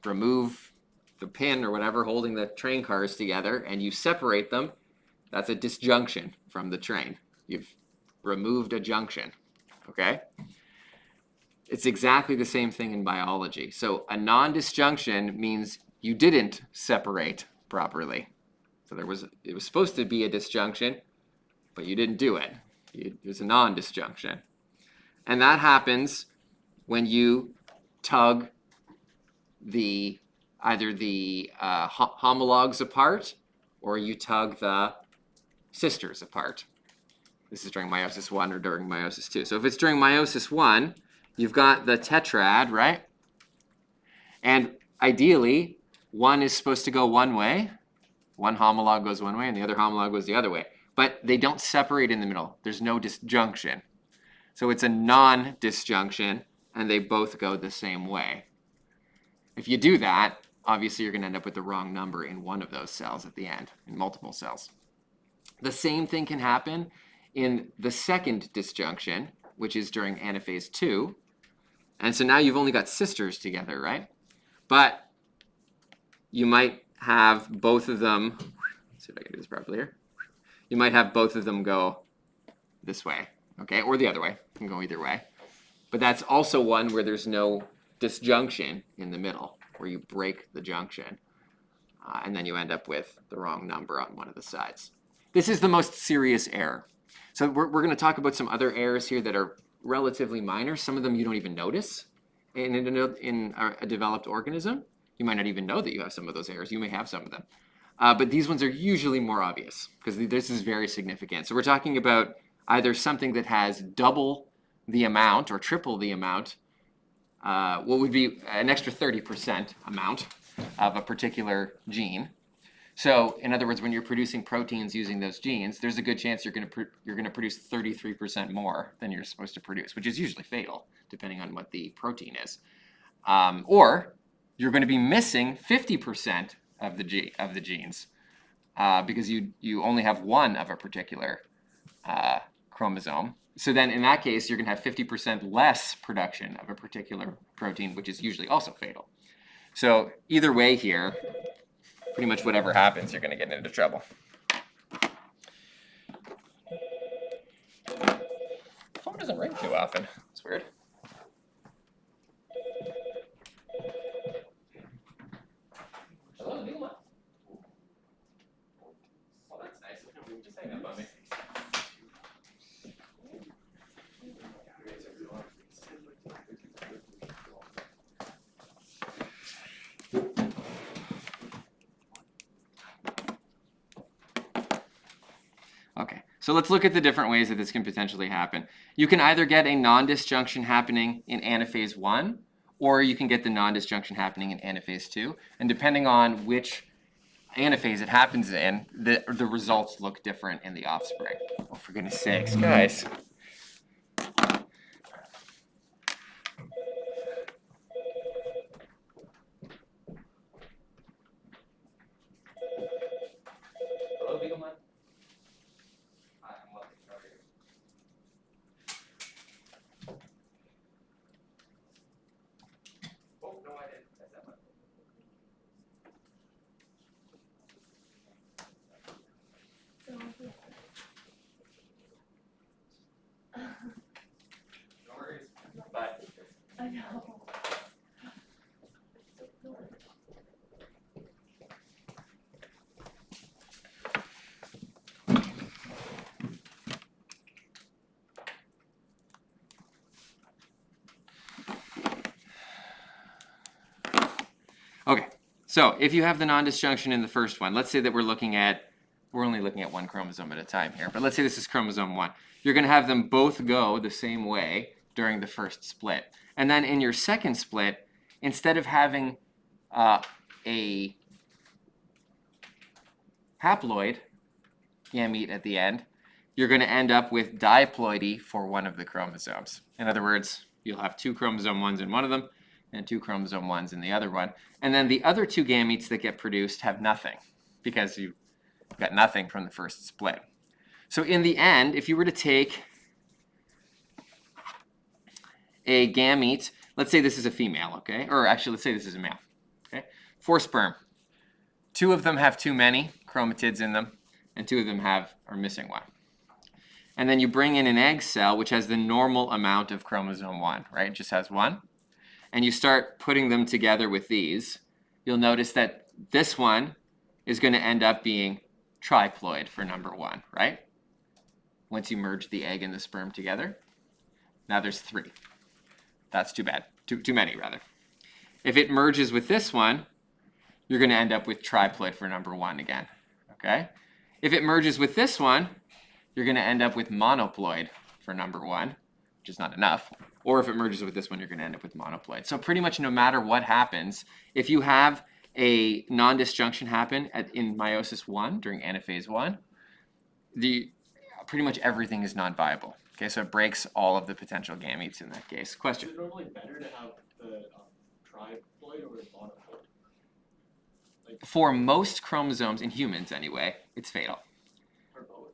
remove the pin or whatever holding the train cars together and you separate them, that's a disjunction from the train. You've removed a junction, okay? It's exactly the same thing in biology. So a non-disjunction means you didn't separate properly. So it was supposed to be a disjunction, but you didn't do it. It was a non-disjunction. And that happens when you tug either the homologs apart, or you tug the sisters apart. This is during meiosis 1 or during meiosis 2. So if it's during meiosis 1, you've got the tetrad, right? And ideally, one is supposed to go one way. One homolog goes one way and the other homolog goes the other way. But they don't separate in the middle. There's no disjunction. So it's a non-disjunction, and they both go the same way. If you do that, obviously you're going to end up with the wrong number in one of those cells at the end, in multiple cells. The same thing can happen in the second disjunction, which is during anaphase 2. And so now you've only got sisters together, right? But you might have both of them, let's see if I can do this properly here. You might have both of them go this way, okay? Or the other way, it can go either way. But that's also one where there's no disjunction in the middle, where you break the junction. And then you end up with the wrong number on one of the sides. This is the most serious error. So we're going to talk about some other errors here that are relatively minor. Some of them you don't even notice in a developed organism. You might not even know that you have some of those errors. You may have some of them. But these ones are usually more obvious because this is very significant. So we're talking about either something that has double the amount or triple the amount, what would be an extra 30% amount of a particular gene. So in other words, when you're producing proteins using those genes, there's a good chance you're going to produce 33% more than you're supposed to produce, which is usually fatal, depending on what the protein is. Or you're going to be missing 50% of the genes because you only have one of a particular chromosome. So then in that case, you're going to have 50% less production of a particular protein, which is usually also fatal. So either way here, pretty much whatever happens, you're going to get into trouble. The phone doesn't ring too often. It's weird. Hello, Numa. Oh, that's nice. Just hang up on me. Okay, so let's look at the different ways that this can potentially happen. You can either get a non-disjunction happening in anaphase 1, or you can get the non-disjunction happening in anaphase 2. And depending on which anaphase it happens in, the results look different in the offspring. Oh, for goodness sakes, guys. Hello, Beagleman. Hi, I'm looking. How are you? Oh, no, I didn't. That's that one. No worries. Bye. I know. Okay, so if you have the non-disjunction in the first one, let's say that we're only looking at one chromosome at a time here, but let's say this is chromosome 1. You're going to have them both go the same way during the first split. And then in your second split, instead of having a haploid gamete at the end, you're going to end up with diploidy for one of the chromosomes. In other words, you'll have 2 chromosome 1s in one of them and 2 chromosome 1s in the other one. And then the other 2 gametes that get produced have nothing because you got nothing from the first split. So in the end, if you were to take a gamete, let's say this is a female, okay? Or actually, let's say this is a male, okay? 4 sperm. 2 of them have too many chromatids in them, and 2 of them are missing one. And then you bring in an egg cell, which has the normal amount of chromosome 1, right? It just has 1. And you start putting them together with these. You'll notice that this one is going to end up being triploid for number 1, right? Once you merge the egg and the sperm together. Now there's 3. That's too bad. Too many, rather. If it merges with this one, you're going to end up with triploid for number 1 again, okay? If it merges with this one, you're going to end up with monoploid for number 1, which is not enough. Or if it merges with this one, you're going to end up with monoploid. So pretty much no matter what happens, if you have a non-disjunction happen in meiosis 1 during anaphase 1, pretty much everything is non-viable. Okay, so it breaks all of the potential gametes in that case. Question? Is it normally better to have the triploid or monoploid? For most chromosomes in humans anyway, it's fatal. For both?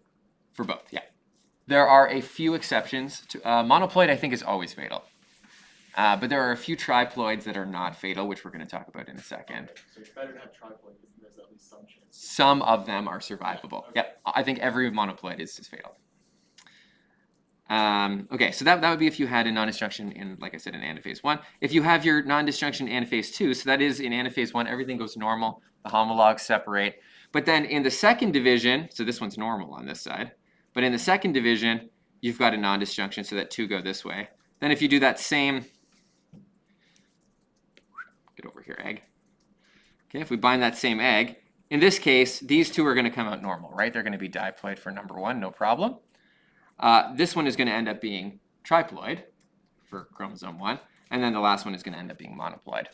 For both, yeah. There are a few exceptions. To monoploid, I think, is always fatal. But there are a few triploids that are not fatal, which we're going to talk about in a second. Okay. So it's better to have triploid because there's at least some chance. Some of them are survivable. Okay. Yep, I think every monoploid is fatal. Okay, so that would be if you had a non-disjunction in, like I said, in anaphase 1. If you have your non-disjunction in anaphase 2, so that is in anaphase 1, everything goes normal, the homologs separate. But then in the second division, so this one's normal on this side, but in the second division, you've got a non-disjunction so that 2 go this way. Then if you do that same, get over here, egg. Okay, if we bind that same egg, in this case, these 2 are going to come out normal, right? They're going to be diploid for number 1, no problem. This one is going to end up being triploid for chromosome 1, and then the last one is going to end up being monoploid.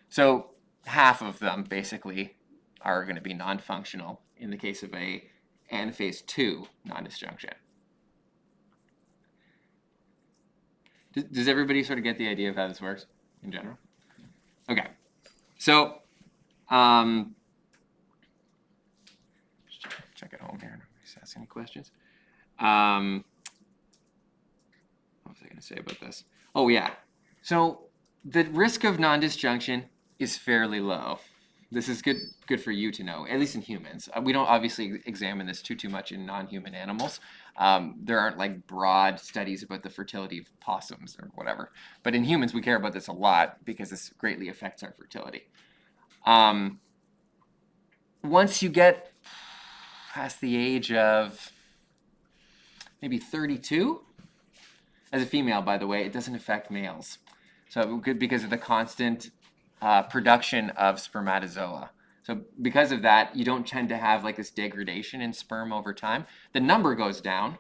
So half of them basically are going to be non-functional in the case of a anaphase 2 non-disjunction. Does everybody sort of get the idea of how this works in general? Okay, so check at home here. Nobody's asking any questions. What was I going to say about this? Oh, yeah. So the risk of non-disjunction is fairly low. This is good for you to know, at least in humans. We don't obviously examine this too much in non-human animals. There aren't like broad studies about the fertility of possums or whatever. But in humans, we care about this a lot because this greatly affects our fertility. Once you get past the age of maybe 32, as a female, by the way, it doesn't affect males. So good because of the constant production of spermatozoa. So because of that, you don't tend to have like this degradation in sperm over time. The number goes down,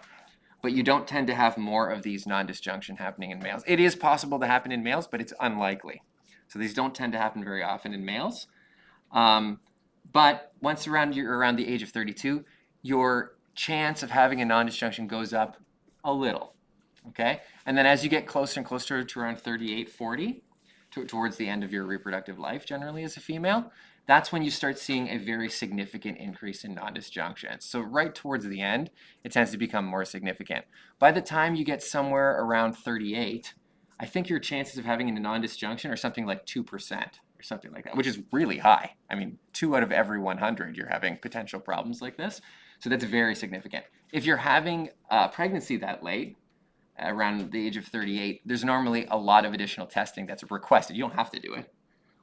but you don't tend to have more of these non-disjunction happening in males. It is possible to happen in males, but it's unlikely. So these don't tend to happen very often in males. But once you're around the age of 32, your chance of having a non-disjunction goes up a little, okay? And then as you get closer and closer to around 38, 40, towards the end of your reproductive life, generally as a female, that's when you start seeing a very significant increase in non-disjunctions. So right towards the end, it tends to become more significant. By the time you get somewhere around 38, I think your chances of having a non-disjunction are something like 2% or something like that, which is really high. I mean, 2 out of every 100, you're having potential problems like this. So that's very significant. If you're having pregnancy that late, around the age of 38, there's normally a lot of additional testing that's requested. You don't have to do it,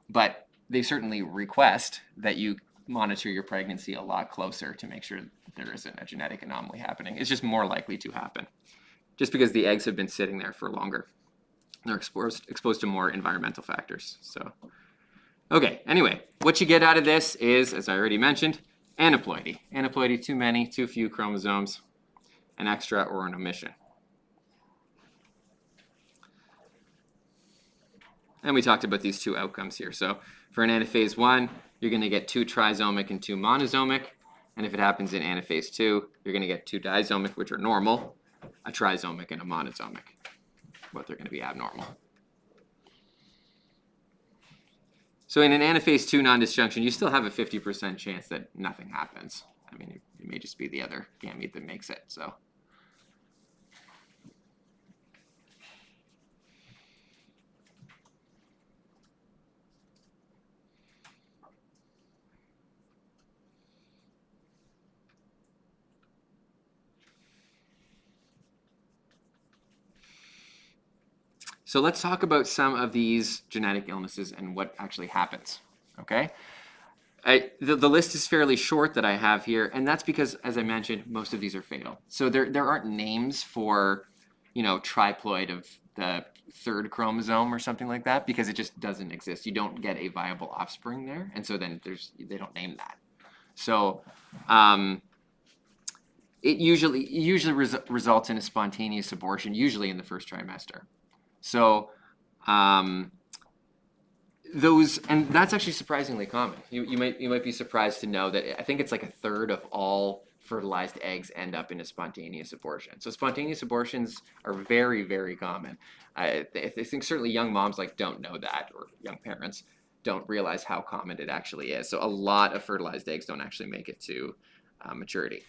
but they certainly request that you monitor your pregnancy a lot closer to make sure that there isn't a genetic anomaly happening. It's just more likely to happen, just because the eggs have been sitting there for longer. They're exposed to more environmental factors. So, okay, anyway, what you get out of this is, as I already mentioned, aneuploidy. Aneuploidy, too many, too few chromosomes, an extra or an omission. And we talked about these 2 outcomes here. So for an anaphase 1, you're going to get 2 trisomic and 2 monosomic. And if it happens in anaphase 2, you're going to get 2 disomic, which are normal, a trisomic and a monosomic. But they're going to be abnormal. So in an anaphase 2 non-disjunction, you still have a 50% chance that nothing happens. I mean, it may just be the other gamete that makes it. So. So let's talk about some of these genetic illnesses and what actually happens, okay? The list is fairly short that I have here, and that's because, as I mentioned, most of these are fatal. So there aren't names for, triploid of the 3rd chromosome or something like that, because it just doesn't exist. You don't get a viable offspring there, and so then they don't name that. So it usually results in a spontaneous abortion, usually in the 1st trimester. So and that's actually surprisingly common. You might be surprised to know that I think it's like 1/3 of all fertilized eggs end up in a spontaneous abortion. So spontaneous abortions are very, very common. I think certainly young moms don't know that, or young parents don't realize how common it actually is. So a lot of fertilized eggs don't actually make it to maturity.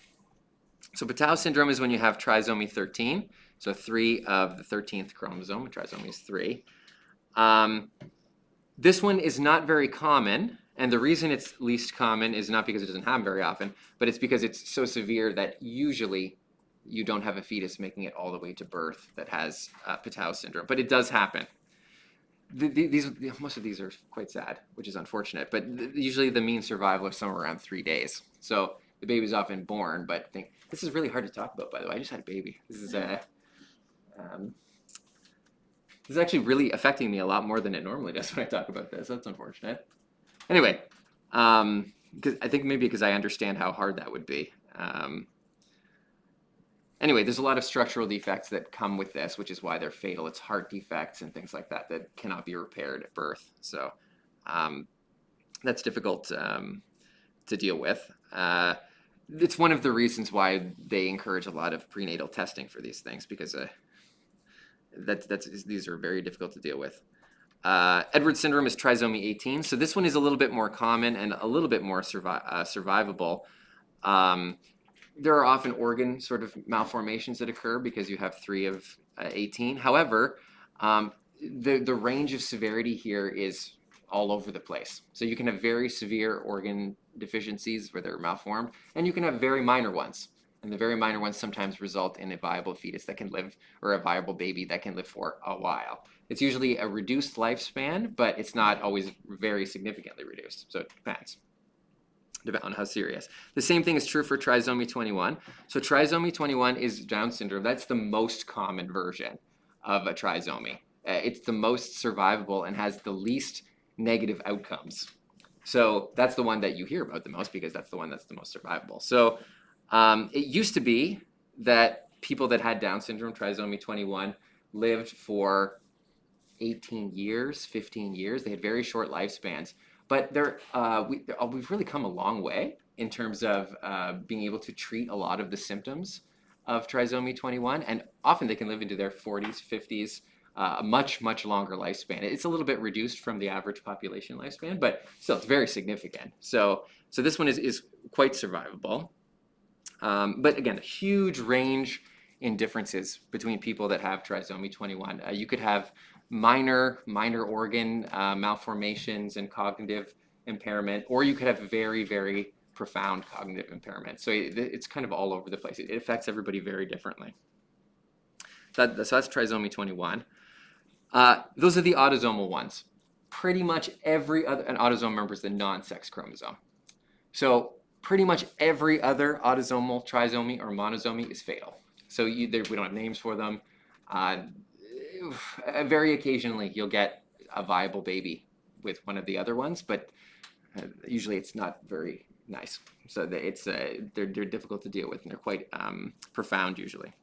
So Patau syndrome is when you have trisomy 13. So 3 of the 13th chromosome, trisomy is 3. This one is not very common, and the reason it's least common is not because it doesn't happen very often, but it's because it's so severe that usually you don't have a fetus making it all the way to birth that has Patau syndrome, but it does happen. Most of these are quite sad, which is unfortunate, but usually the mean survival is somewhere around 3 days. So the baby's often born, but this is really hard to talk about, by the way. I just had a baby. This is actually really affecting me a lot more than it normally does when I talk about this. That's unfortunate. Anyway, because I think maybe because I understand how hard that would be. Anyway, there's a lot of structural defects that come with this, which is why they're fatal. It's heart defects and things like that that cannot be repaired at birth. So that's difficult to deal with. It's one of the reasons why they encourage a lot of prenatal testing for these things, because these are very difficult to deal with. Edwards syndrome is trisomy 18. So this one is a little bit more common and a little bit more survivable. There are often organ sort of malformations that occur because you have 3 of 18. However, the range of severity here is all over the place. So you can have very severe organ deficiencies where they're malformed, and you can have very minor ones. And the very minor ones sometimes result in a viable fetus that can live, or a viable baby that can live for a while. It's usually a reduced lifespan, but it's not always very significantly reduced. So it depends on how serious. The same thing is true for trisomy 21. So trisomy 21 is Down syndrome. That's the most common version of a trisomy. It's the most survivable and has the least negative outcomes. So that's the one that you hear about the most because that's the one that's the most survivable. So it used to be that people that had Down syndrome, trisomy 21, lived for 18 years, 15 years. They had very short lifespans. But we've really come a long way in terms of being able to treat a lot of the symptoms of trisomy 21. And often they can live into their 40s, 50s, a much, much longer lifespan. It's a little bit reduced from the average population lifespan, but still it's very significant. So this one is quite survivable. But again, a huge range in differences between people that have trisomy 21. You could have minor organ malformations and cognitive impairment, or you could have very, very profound cognitive impairment. So it's kind of all over the place. It affects everybody very differently. So that's trisomy 21. Those are the autosomal ones. Pretty much every other, an autosome, remember, is the non-sex chromosome. So pretty much every other autosomal trisomy or monosomy is fatal. So we don't have names for them. Very occasionally you'll get a viable baby with one of the other ones, but usually it's not very nice. So they're difficult to deal with, and they're quite profound usually.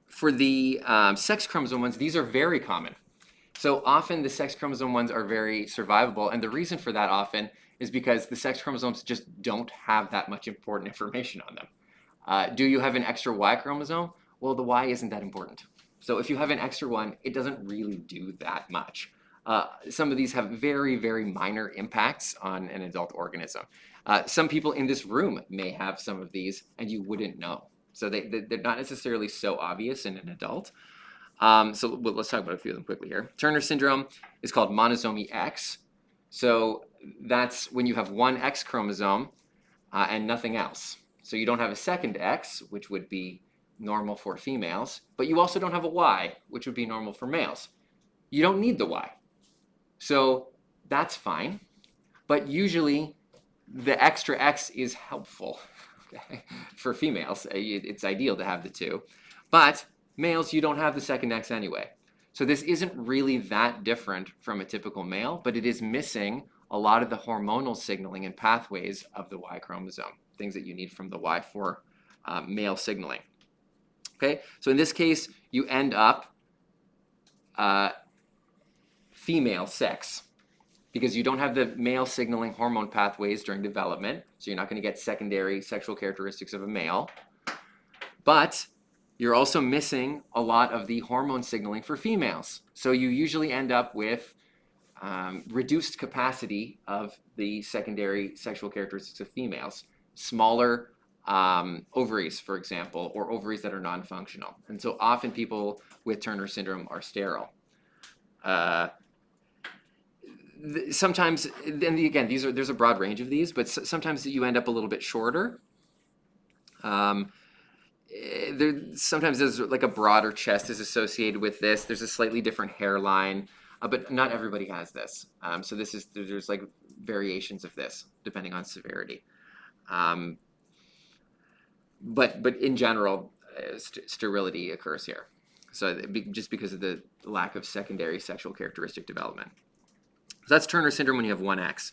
For the sex chromosome ones, these are very common. So often the sex chromosome ones are very survivable, and the reason for that often is because the sex chromosomes just don't have that much important information on them. Do you have an extra Y chromosome? Well, the Y isn't that important. So if you have an extra one, it doesn't really do that much. Some of these have very, very minor impacts on an adult organism. Some people in this room may have some of these and you wouldn't know. So they're not necessarily so obvious in an adult. So let's talk about a few of them quickly here. Turner syndrome is called monosomy X. So that's when you have one X chromosome and nothing else. So you don't have a second X, which would be normal for females, but you also don't have a Y, which would be normal for males. You don't need the Y. So that's fine. But usually the extra X is helpful. Okay? For females. It's ideal to have the two. But males, you don't have the second X anyway. So this isn't really that different from a typical male, but it is missing a lot of the hormonal signaling and pathways of the Y chromosome, things that you need from the Y for male signaling. Okay, so in this case, you end up female sex because you don't have the male signaling hormone pathways during development, so you're not going to get secondary sexual characteristics of a male. But you're also missing a lot of the hormone signaling for females. So you usually end up with reduced capacity of the secondary sexual characteristics of females. Smaller ovaries, for example, or ovaries that are non-functional. And so often people with Turner syndrome are sterile. Sometimes, and again, there's a broad range of these, but sometimes you end up a little bit shorter. Sometimes there's like a broader chest is associated with this. There's a slightly different hairline, but not everybody has this. So there's like variations of this depending on severity. But in general, sterility occurs here. So just because of the lack of secondary sexual characteristic development. So that's Turner syndrome when you have one X.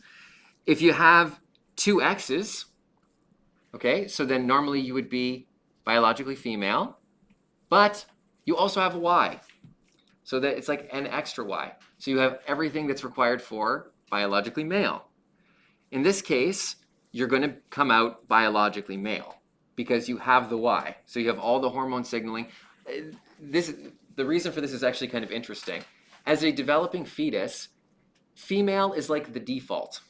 If you have two X's, okay, so then normally you would be biologically female, but you also have a Y. So that it's like an extra Y. So you have everything that's required for biologically male. In this case, you're going to come out biologically male because you have the Y. So you have all the hormone signaling. The reason for this is actually kind of interesting. As a developing fetus, female is like the default,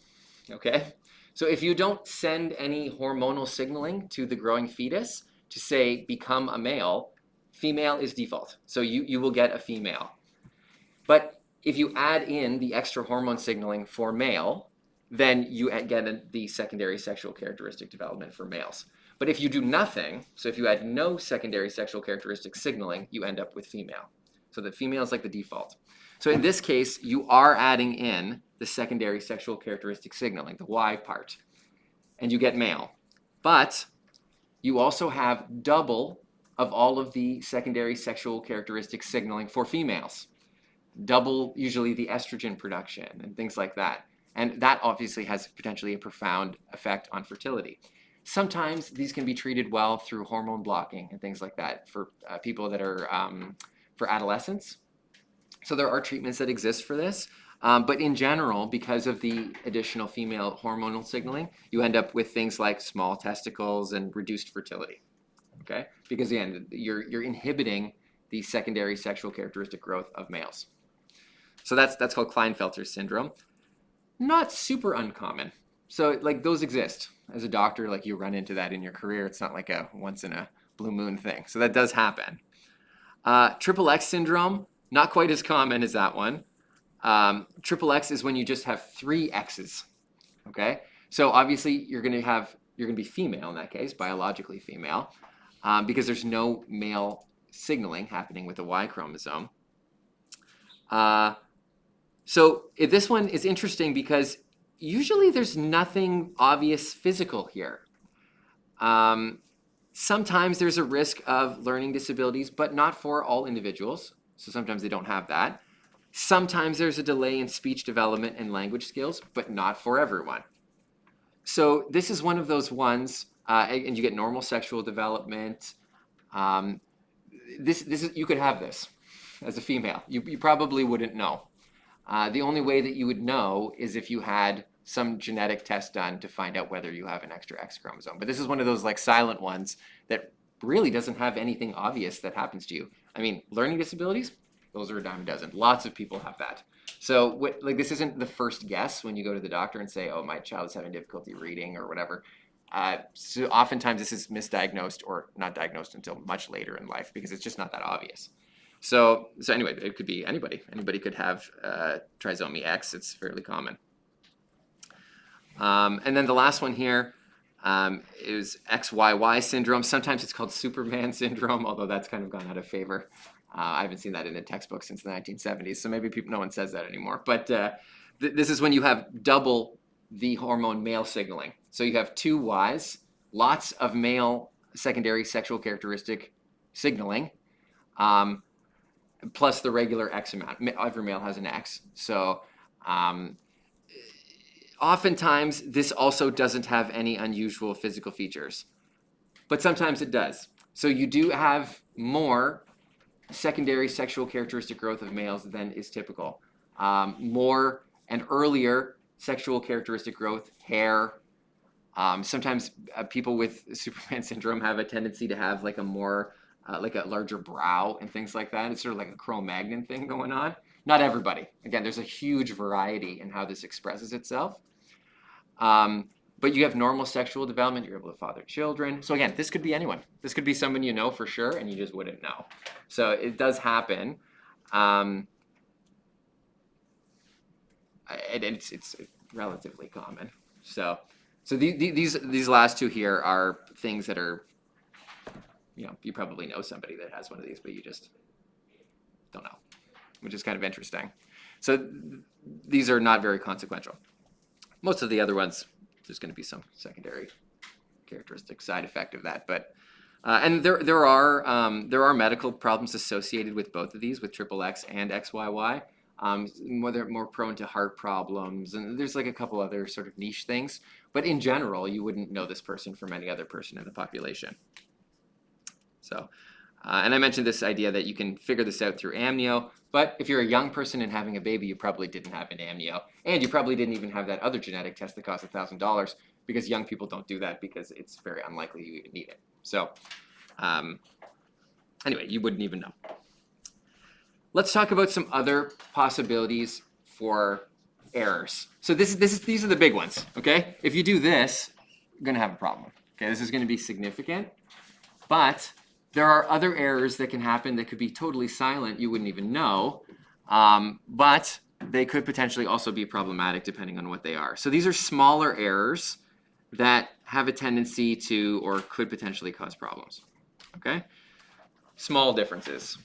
okay? So if you don't send any hormonal signaling to the growing fetus to say become a male, female is default. So you will get a female. But if you add in the extra hormone signaling for male, then you get the secondary sexual characteristic development for males. But if you do nothing, so if you add no secondary sexual characteristic signaling, you end up with female. So the female is like the default. So in this case, you are adding in the secondary sexual characteristic signaling, the Y part, and you get male. But you also have double of all of the secondary sexual characteristic signaling for females. Double usually the estrogen production and things like that. And that obviously has potentially a profound effect on fertility. Sometimes these can be treated well through hormone blocking and things like that for people that are for adolescents. So there are treatments that exist for this. But in general, because of the additional female hormonal signaling, you end up with things like small testicles and reduced fertility. Okay? Because again, you're inhibiting the secondary sexual characteristic growth of males. So that's called Klinefelter syndrome. Not super uncommon. So like those exist. As a doctor, like you run into that in your career. It's not like a once in a blue moon thing. So that does happen. Triple X syndrome, not quite as common as that one. Triple X is when you just have 3 X's. Okay? So obviously you're gonna be female in that case, biologically female, because there's no male signaling happening with the Y chromosome. So this one is interesting because usually there's nothing obvious physical here. Sometimes there's a risk of learning disabilities, but not for all individuals. So sometimes they don't have that. Sometimes there's a delay in speech development and language skills, but not for everyone. So this is one of those ones, and you get normal sexual development. This is, you could have this as a female. You probably wouldn't know. The only way that you would know is if you had some genetic test done to find out whether you have an extra X chromosome. But this is one of those like silent ones that really doesn't have anything obvious that happens to you. I mean, learning disabilities, those are a dime a dozen. Lots of people have that. So like this isn't the first guess when you go to the doctor and say, oh, my child is having difficulty reading or whatever. So oftentimes this is misdiagnosed or not diagnosed until much later in life because it's just not that obvious. So anyway, it could be anybody. Anybody could have trisomy X. It's fairly common. And then the last one here is XYY syndrome. Sometimes it's called Superman syndrome, although that's kind of gone out of favor. I haven't seen that in a textbook since the 1970s, so maybe no one says that anymore. But this is when you have double the hormone male signaling. So you have 2 Ys, lots of male secondary sexual characteristic signaling, plus the regular X amount. Every male has an X. So oftentimes this also doesn't have any unusual physical features, but sometimes it does. So you do have more secondary sexual characteristic growth of males than is typical. More and earlier sexual characteristic growth, hair. Sometimes people with Superman syndrome have a tendency to have like a more like a larger brow and things like that. It's sort of like a Cro-Magnon thing going on. Not everybody. Again, there's a huge variety in how this expresses itself. But you have normal sexual development. You're able to father children. So again, this could be anyone. This could be someone you know for sure, and you just wouldn't know. So it does happen. And it's relatively common. So these last 2 here are things that are, you probably know somebody that has one of these, but you just don't know, which is kind of interesting. So these are not very consequential. Most of the other ones, there's going to be some secondary characteristic side effect of that, but and there are medical problems associated with both of these, with triple X and XYY. They're more prone to heart problems, and there's like a couple other sort of niche things. But in general, you wouldn't know this person from any other person in the population. So, and I mentioned this idea that you can figure this out through amnio. But if you're a young person and having a baby, you probably didn't have an amnio. And you probably didn't even have that other genetic test that costs $1,000 because young people don't do that because it's very unlikely you even need it. So anyway, you wouldn't even know. Let's talk about some other possibilities for errors. So these are the big ones, okay? If you do this, you're going to have a problem. Okay, this is going to be significant. But there are other errors that can happen that could be totally silent. You wouldn't even know. But they could potentially also be problematic depending on what they are. So these are smaller errors that have a tendency to or could potentially cause problems. Okay? Small differences.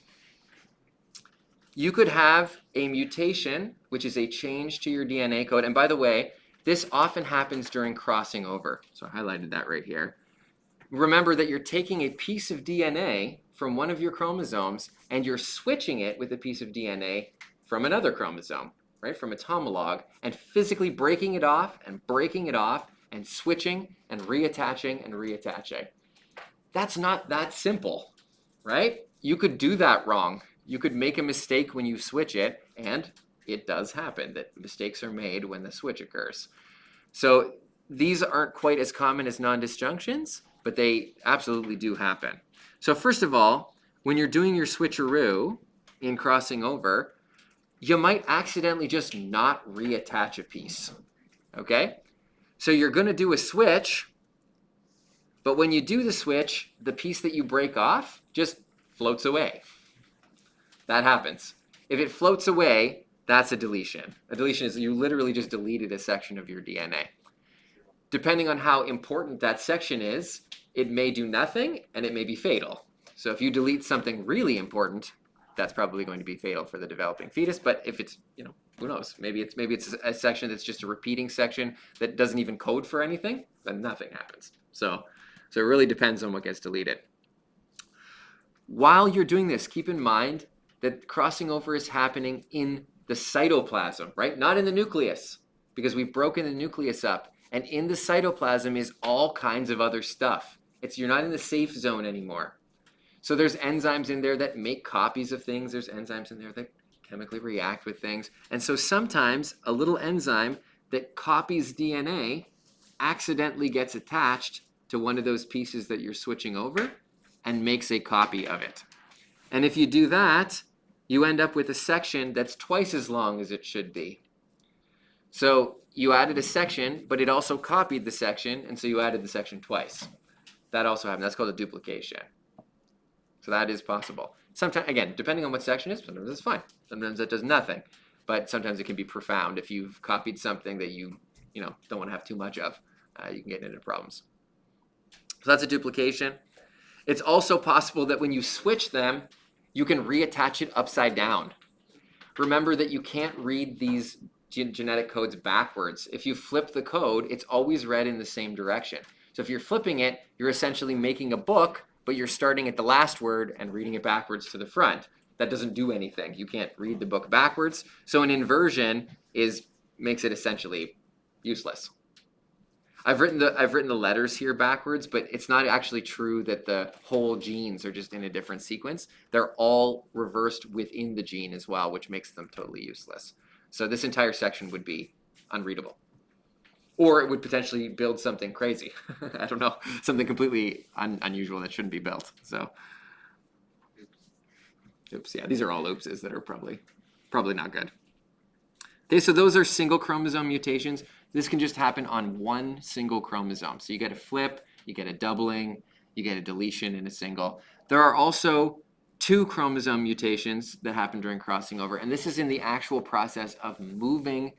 You could have a mutation, which is a change to your DNA code. And by the way, this often happens during crossing over. So I highlighted that right here. Remember that you're taking a piece of DNA from one of your chromosomes and you're switching it with a piece of DNA from another chromosome, right? From its homolog, and physically breaking it off and switching and reattaching and reattaching. That's not that simple, right? You could do that wrong. You could make a mistake when you switch it, and it does happen that mistakes are made when the switch occurs. So these aren't quite as common as non-disjunctions, but they absolutely do happen. So first of all, when you're doing your switcheroo in crossing over, you might accidentally just not reattach a piece, okay? So you're gonna do a switch, but when you do the switch, the piece that you break off just floats away. That happens. If it floats away, that's a deletion. A deletion is you literally just deleted a section of your DNA. Depending on how important that section is, it may do nothing and it may be fatal. So if you delete something really important, that's probably going to be fatal for the developing fetus. But if it's, who knows? Maybe it's a section that's just a repeating section that doesn't even code for anything, then nothing happens. So it really depends on what gets deleted. While you're doing this, keep in mind that crossing over is happening in the cytoplasm, right? Not in the nucleus, because we've broken the nucleus up. And in the cytoplasm is all kinds of other stuff. You're not in the safe zone anymore. So there's enzymes in there that make copies of things. There's enzymes in there that chemically react with things. And so sometimes a little enzyme that copies DNA accidentally gets attached to one of those pieces that you're switching over and makes a copy of it. And if you do that, you end up with a section that's twice as long as it should be. So you added a section, but it also copied the section, and so you added the section twice. That also happened. That's called a duplication. So that is possible. Sometimes, again, depending on what section it is, sometimes it's fine. Sometimes it does nothing. But sometimes it can be profound. If you've copied something that you don't want to have too much of, you can get into problems. So that's a duplication. It's also possible that when you switch them, you can reattach it upside down. Remember that you can't read these genetic codes backwards. If you flip the code, it's always read in the same direction. So if you're flipping it, you're essentially making a book, but you're starting at the last word and reading it backwards to the front. That doesn't do anything. You can't read the book backwards. So an inversion makes it essentially useless. I've written the letters here backwards, but it's not actually true that the whole genes are just in a different sequence. They're all reversed within the gene as well, which makes them totally useless. So this entire section would be unreadable. Or it would potentially build something crazy. I don't know, something completely unusual that shouldn't be built. So, oops, yeah, these are all oopses that are probably not good. Okay, so those are single chromosome mutations. This can just happen on one single chromosome. So you get a flip, you get a doubling, you get a deletion in a single. There are also 2 chromosome mutations that happen during crossing over, and this is in the actual process of moving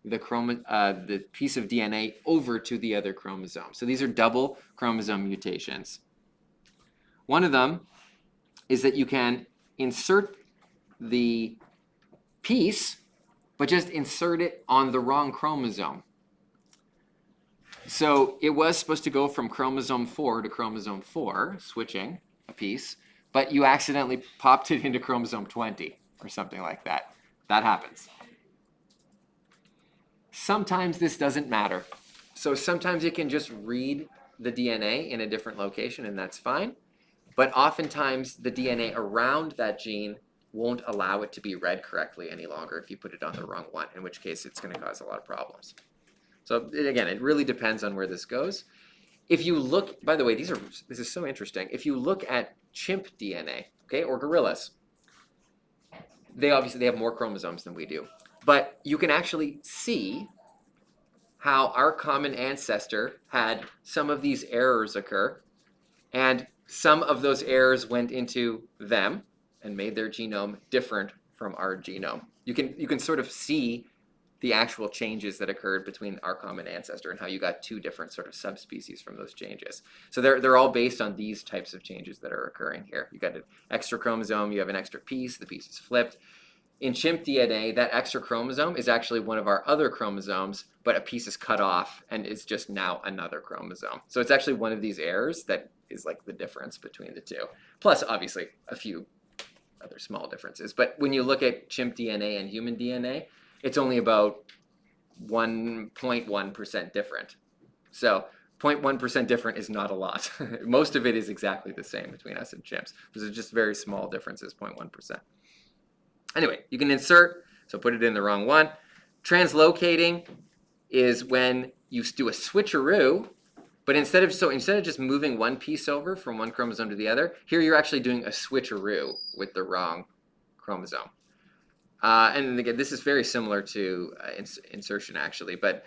the piece of DNA over to the other chromosome. So these are double chromosome mutations. One of them is that you can insert the piece, but just insert it on the wrong chromosome. So it was supposed to go from chromosome 4 to chromosome 4, switching a piece, but you accidentally popped it into chromosome 20 or something like that. That happens. Sometimes this doesn't matter. So sometimes it can just read the DNA in a different location, and that's fine. But oftentimes the DNA around that gene won't allow it to be read correctly any longer if you put it on the wrong one, in which case it's going to cause a lot of problems. So again, it really depends on where this goes. If you look, by the way, this is so interesting. If you look at chimp DNA, okay, or gorillas, they have more chromosomes than we do. But you can actually see how our common ancestor had some of these errors occur, and some of those errors went into them and made their genome different from our genome. You can sort of see the actual changes that occurred between our common ancestor and how you got two different sort of subspecies from those changes. So they're all based on these types of changes that are occurring here. You got an extra chromosome, you have an extra piece, the piece is flipped. In chimp DNA, that extra chromosome is actually one of our other chromosomes, but a piece is cut off and it's just now another chromosome. So it's actually one of these errors that is like the difference between the two. Plus, obviously, a few other small differences. But when you look at chimp DNA and human DNA, it's only about 1.1% different. So 0.1% different is not a lot. Most of it is exactly the same between us and chimps. Those are just very small differences, 0.1%. Anyway, you can insert, so put it in the wrong one. Translocating is when you do a switcheroo, but instead of just moving one piece over from one chromosome to the other, here you're actually doing a switcheroo with the wrong chromosome. And again, this is very similar to insertion actually, but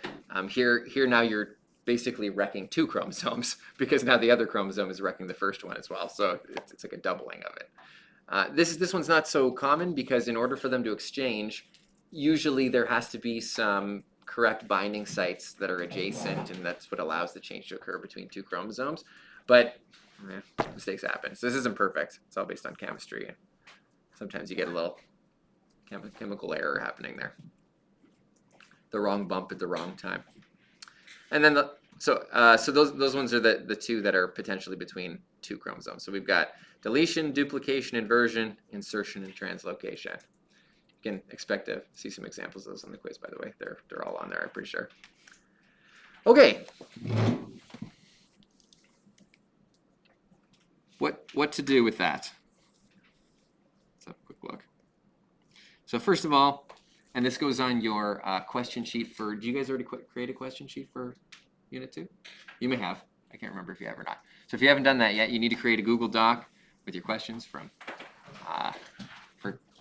here now you're basically wrecking two chromosomes because now the other chromosome is wrecking the first one as well. So it's like a doubling of it. This one's not so common because in order for them to exchange, usually there has to be some correct binding sites that are adjacent, and that's what allows the change to occur between two chromosomes. But mistakes happen. So this isn't perfect. It's all based on chemistry. And sometimes you get a little chemical error happening there. The wrong bump at the wrong time. And then so those ones are the two that are potentially between two chromosomes. So we've got deletion, duplication, inversion, insertion, and translocation. You can expect to see some examples of those on the quiz, by the way. They're all on there, I'm pretty sure. Okay. What to do with that? Let's have a quick look. So first of all, and this goes on your question sheet for, do you guys already create a question sheet for Unit 2? You may have. I can't remember if you have or not. So if you haven't done that yet, you need to create a Google Doc with your questions for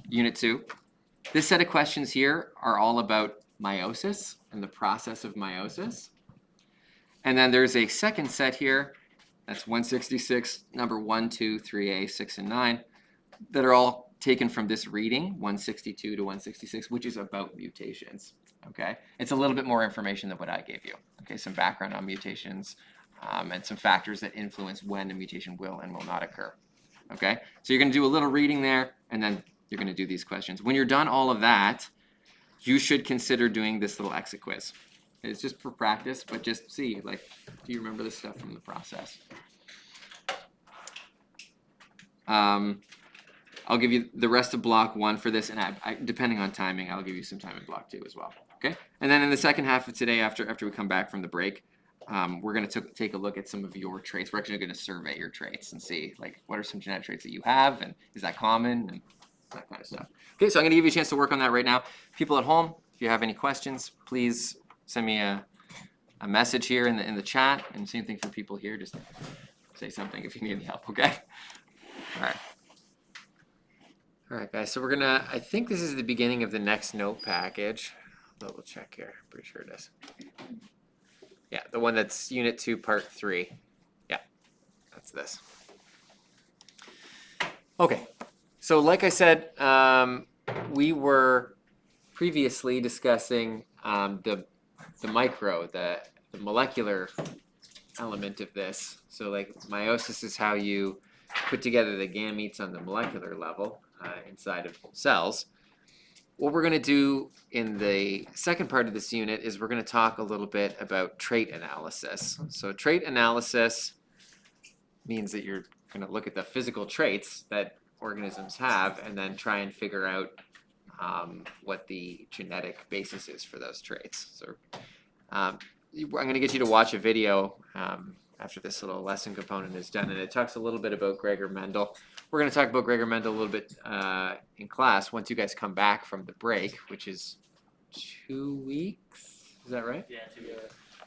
Unit 2. This set of questions here are all about meiosis and the process of meiosis. And then there's a second set here, that's 166, number 1, 2, 3A, 6, and 9, that are all taken from this reading, 162 to 166, which is about mutations, okay? It's a little bit more information than what I gave you, okay? Some background on mutations and some factors that influence when a mutation will and will not occur, okay? So you're gonna do a little reading there, and then you're gonna do these questions. When you're done all of that, you should consider doing this little exit quiz. It's just for practice, but just see, like, do you remember this stuff from the process? I'll give you the rest of block 1 for this, and I, depending on timing, I'll give you some time in block 2 as well, okay? And then in the second half of today, after we come back from the break, we're gonna take a look at some of your traits. We're actually gonna survey your traits and see, like, what are some genetic traits that you have, and is that common, and that kind of stuff. Okay, so I'm gonna give you a chance to work on that right now. People at home, if you have any questions, please send me a message here in the chat, and same thing for people here, just say something if you need any help, okay? All right, guys, so we're gonna, I think this is the beginning of the next note package. Double check here, pretty sure it is. Yeah, the one that's Unit 2, Part 3. Yeah, that's this. Okay, so like I said, we were previously discussing the molecular element of this. So like meiosis is how you put together the gametes on the molecular level inside of cells. What we're going to do in the second part of this unit is we're going to talk a little bit about trait analysis. So trait analysis means that you're going to look at the physical traits that organisms have and then try and figure out what the genetic basis is for those traits. So I'm going to get you to watch a video after this little lesson component is done, and it talks a little bit about Gregor Mendel. We're going to talk about Gregor Mendel a little bit in class once you guys come back from the break, which is 2 weeks. Is that right? Yeah,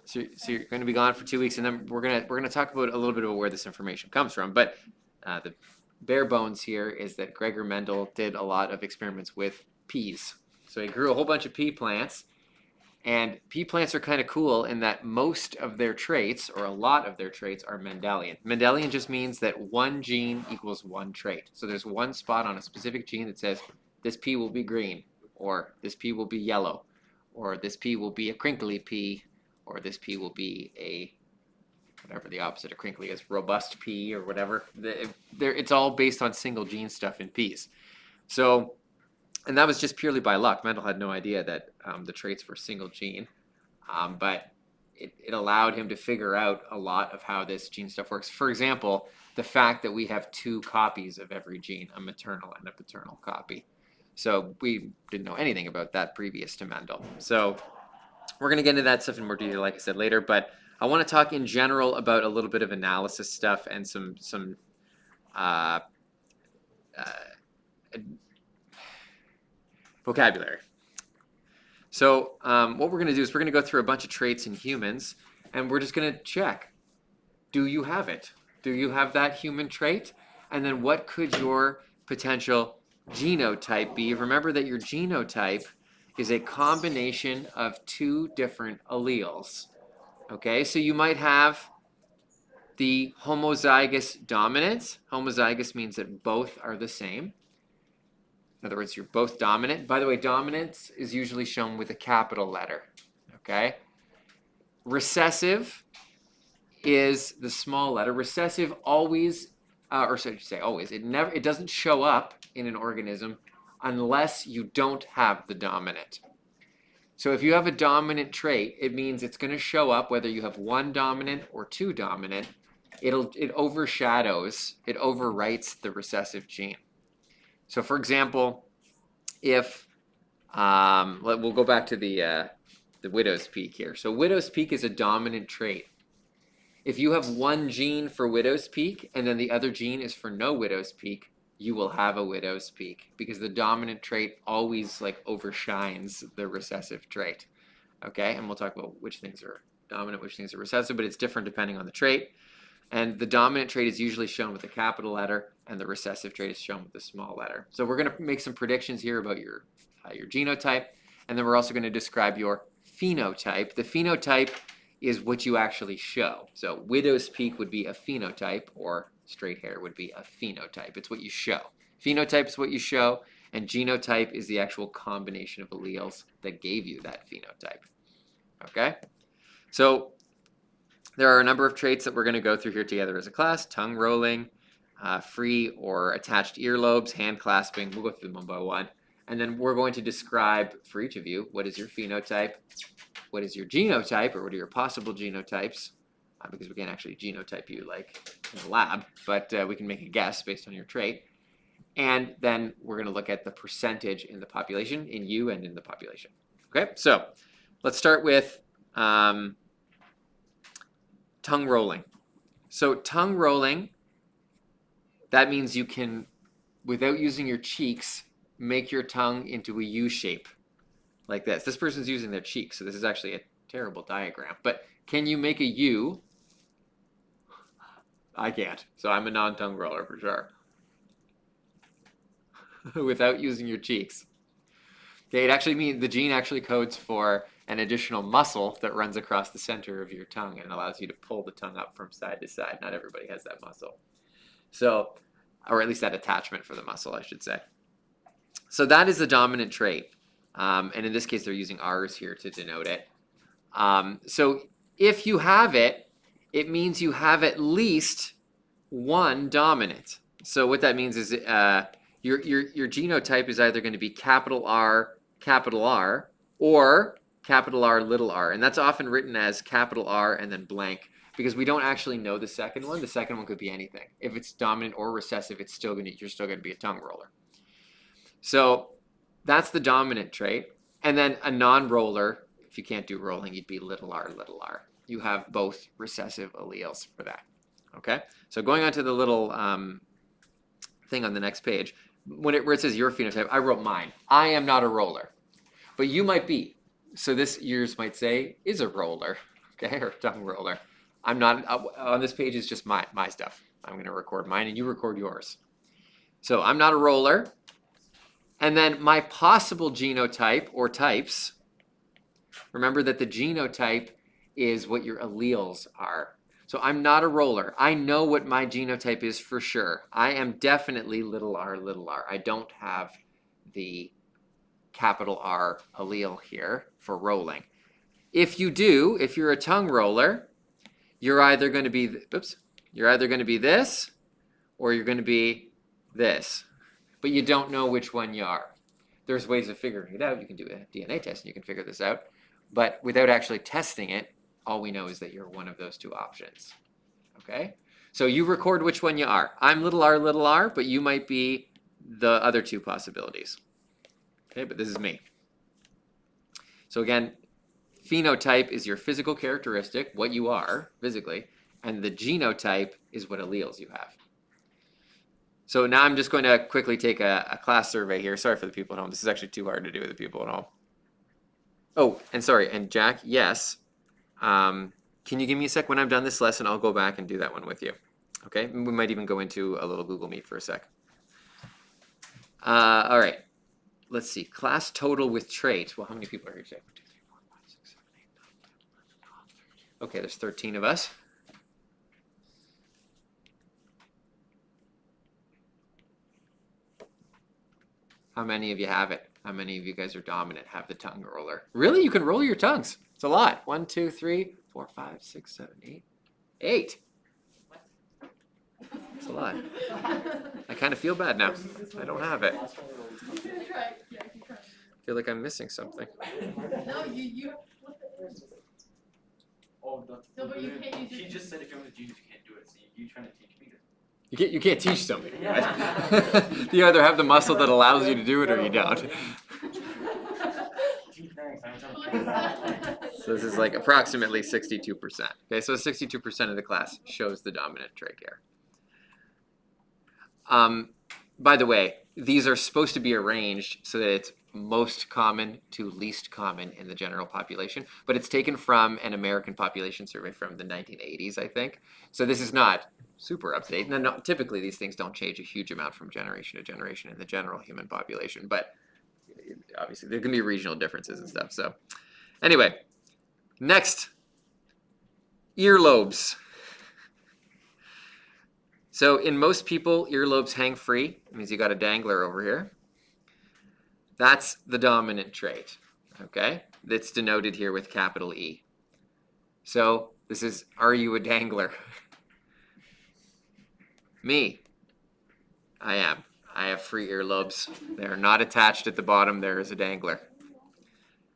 2 weeks. So you're going to be gone for 2 weeks, and then we're going to talk about a little bit about where this information comes from. But the bare bones here is that Gregor Mendel did a lot of experiments with peas. So he grew a whole bunch of pea plants. And pea plants are kind of cool in that most of their traits, or a lot of their traits, are Mendelian. Mendelian just means that one gene equals one trait. So there's one spot on a specific gene that says this pea will be green, or this pea will be yellow, or this pea will be a crinkly pea, or this pea will be a, whatever the opposite of crinkly is, robust pea or whatever. It's all based on single gene stuff in peas. So, and that was just purely by luck. Mendel had no idea that the traits were single gene, but it allowed him to figure out a lot of how this gene stuff works. For example, the fact that we have 2 copies of every gene, a maternal and a paternal copy. So we didn't know anything about that previous to Mendel. So we're going to get into that stuff in more detail, like I said, later. But I want to talk in general about a little bit of analysis stuff and some vocabulary. So what we're going to do is we're going to go through a bunch of traits in humans, and we're just going to check. Do you have it? Do you have that human trait? And then what could your potential genotype be? Remember that your genotype is a combination of 2 different alleles. Okay, so you might have the homozygous dominance. Homozygous means that both are the same. In other words, you're both dominant. By the way, dominance is usually shown with a capital letter. Okay? Recessive is the small letter. Recessive always, or so you say always, it doesn't show up in an organism unless you don't have the dominant. So if you have a dominant trait, it means it's going to show up whether you have 1 dominant or 2 dominant. It overshadows, it overwrites the recessive gene. So for example, if, we'll go back to the widow's peak here. So widow's peak is a dominant trait. If you have 1 gene for widow's peak and then the other gene is for no widow's peak, you will have a widow's peak because the dominant trait always like overshines the recessive trait. Okay, and we'll talk about which things are dominant, which things are recessive, but it's different depending on the trait. And the dominant trait is usually shown with a capital letter, and the recessive trait is shown with a small letter. So we're going to make some predictions here about your genotype, and then we're also going to describe your phenotype. The phenotype is what you actually show. So widow's peak would be a phenotype, or straight hair would be a phenotype. It's what you show. Phenotype is what you show, and genotype is the actual combination of alleles that gave you that phenotype. Okay? So there are a number of traits that we're going to go through here together as a class. Tongue rolling, free or attached earlobes, hand clasping. We'll go through them one by one. And then we're going to describe for each of you, what is your phenotype, what is your genotype, or what are your possible genotypes, because we can't actually genotype you like in the lab, but we can make a guess based on your trait. And then we're going to look at the percentage in the population, in you and in the population. Okay, so let's start with tongue rolling. So tongue rolling, that means you can, without using your cheeks, make your tongue into a U shape like this. This person's using their cheeks, so this is actually a terrible diagram. But can you make a U? I can't, so I'm a non-tongue roller for sure. Without using your cheeks. Okay, it actually means the gene actually codes for an additional muscle that runs across the center of your tongue and allows you to pull the tongue up from side to side. Not everybody has that muscle. So, or at least that attachment for the muscle, I should say. So that is the dominant trait. And in this case, they're using R's here to denote it. So if you have it, it means you have at least 1 dominant. So what that means is your genotype is either going to be capital R, or capital R, little r. And that's often written as capital R and then blank, because we don't actually know the second one. The second one could be anything. If it's dominant or recessive, you're still going to be a tongue roller. So that's the dominant trait. And then a non-roller, if you can't do rolling, you'd be little r. You have both recessive alleles for that. Okay? So going on to the little thing on the next page, where it says your phenotype, I wrote mine. I am not a roller, but you might be. So this yours might say is a roller, okay, or tongue roller. I'm not, on this page is just my stuff. I'm going to record mine and you record yours. So I'm not a roller. And then my possible genotype or types, remember that the genotype is what your alleles are. So I'm not a roller. I know what my genotype is for sure. I am definitely little r. I don't have the capital R allele here for rolling. If you do, if you're a tongue roller, you're either going to be, you're either going to be this or you're going to be this, but you don't know which one you are. There's ways of figuring it out. You can do a DNA test and you can figure this out, but without actually testing it, all we know is that you're one of those two options. Okay? So you record which one you are. I'm little r, but you might be the other two possibilities. Okay, but this is me. So again, phenotype is your physical characteristic, what you are physically, and the genotype is what alleles you have. So now I'm just going to quickly take a class survey here. Sorry for the people at home. This is actually too hard to do with the people at home. Oh, and sorry, and Jack, yes. Can you give me a sec? When I've done this lesson, I'll go back and do that one with you. Okay, we might even go into a little Google Meet for a sec. All right, let's see. Class total with trait. Well, how many people are here today? 1, 2, 3, 4, 5, 6, 7, 8, 9, 10, 11, 12, 13. Okay, there's 13 of us. How many of you have it? How many of you guys are dominant, have the tongue roller? Really? You can roll your tongues. It's a lot. 1, 2, 3, 4, 5, 6, 7, 8. 8. It's a lot. I kind of feel bad now. I don't have it. I feel like I'm missing something. No, you. Oh, that's No, but you can't use She your- just said if you're on the genes, you can't do it. So you trying to teach me this? You can't teach something. Right? You either have the muscle that allows you to do it or you don't. So this is like approximately 62%. Okay, so 62% of the class shows the dominant trait here. By the way, these are supposed to be arranged so that it's most common to least common in the general population, but it's taken from an American population survey from the 1980s, I think. So this is not super up to date. No, typically these things don't change a huge amount from generation to generation in the general human population, but obviously there can be regional differences and stuff. So anyway, next, earlobes. So in most people, earlobes hang free. It means you got a dangler over here. That's the dominant trait, okay? That's denoted here with capital E. So this is, are you a dangler? Me. I am. I have free earlobes. They are not attached at the bottom. There is a dangler.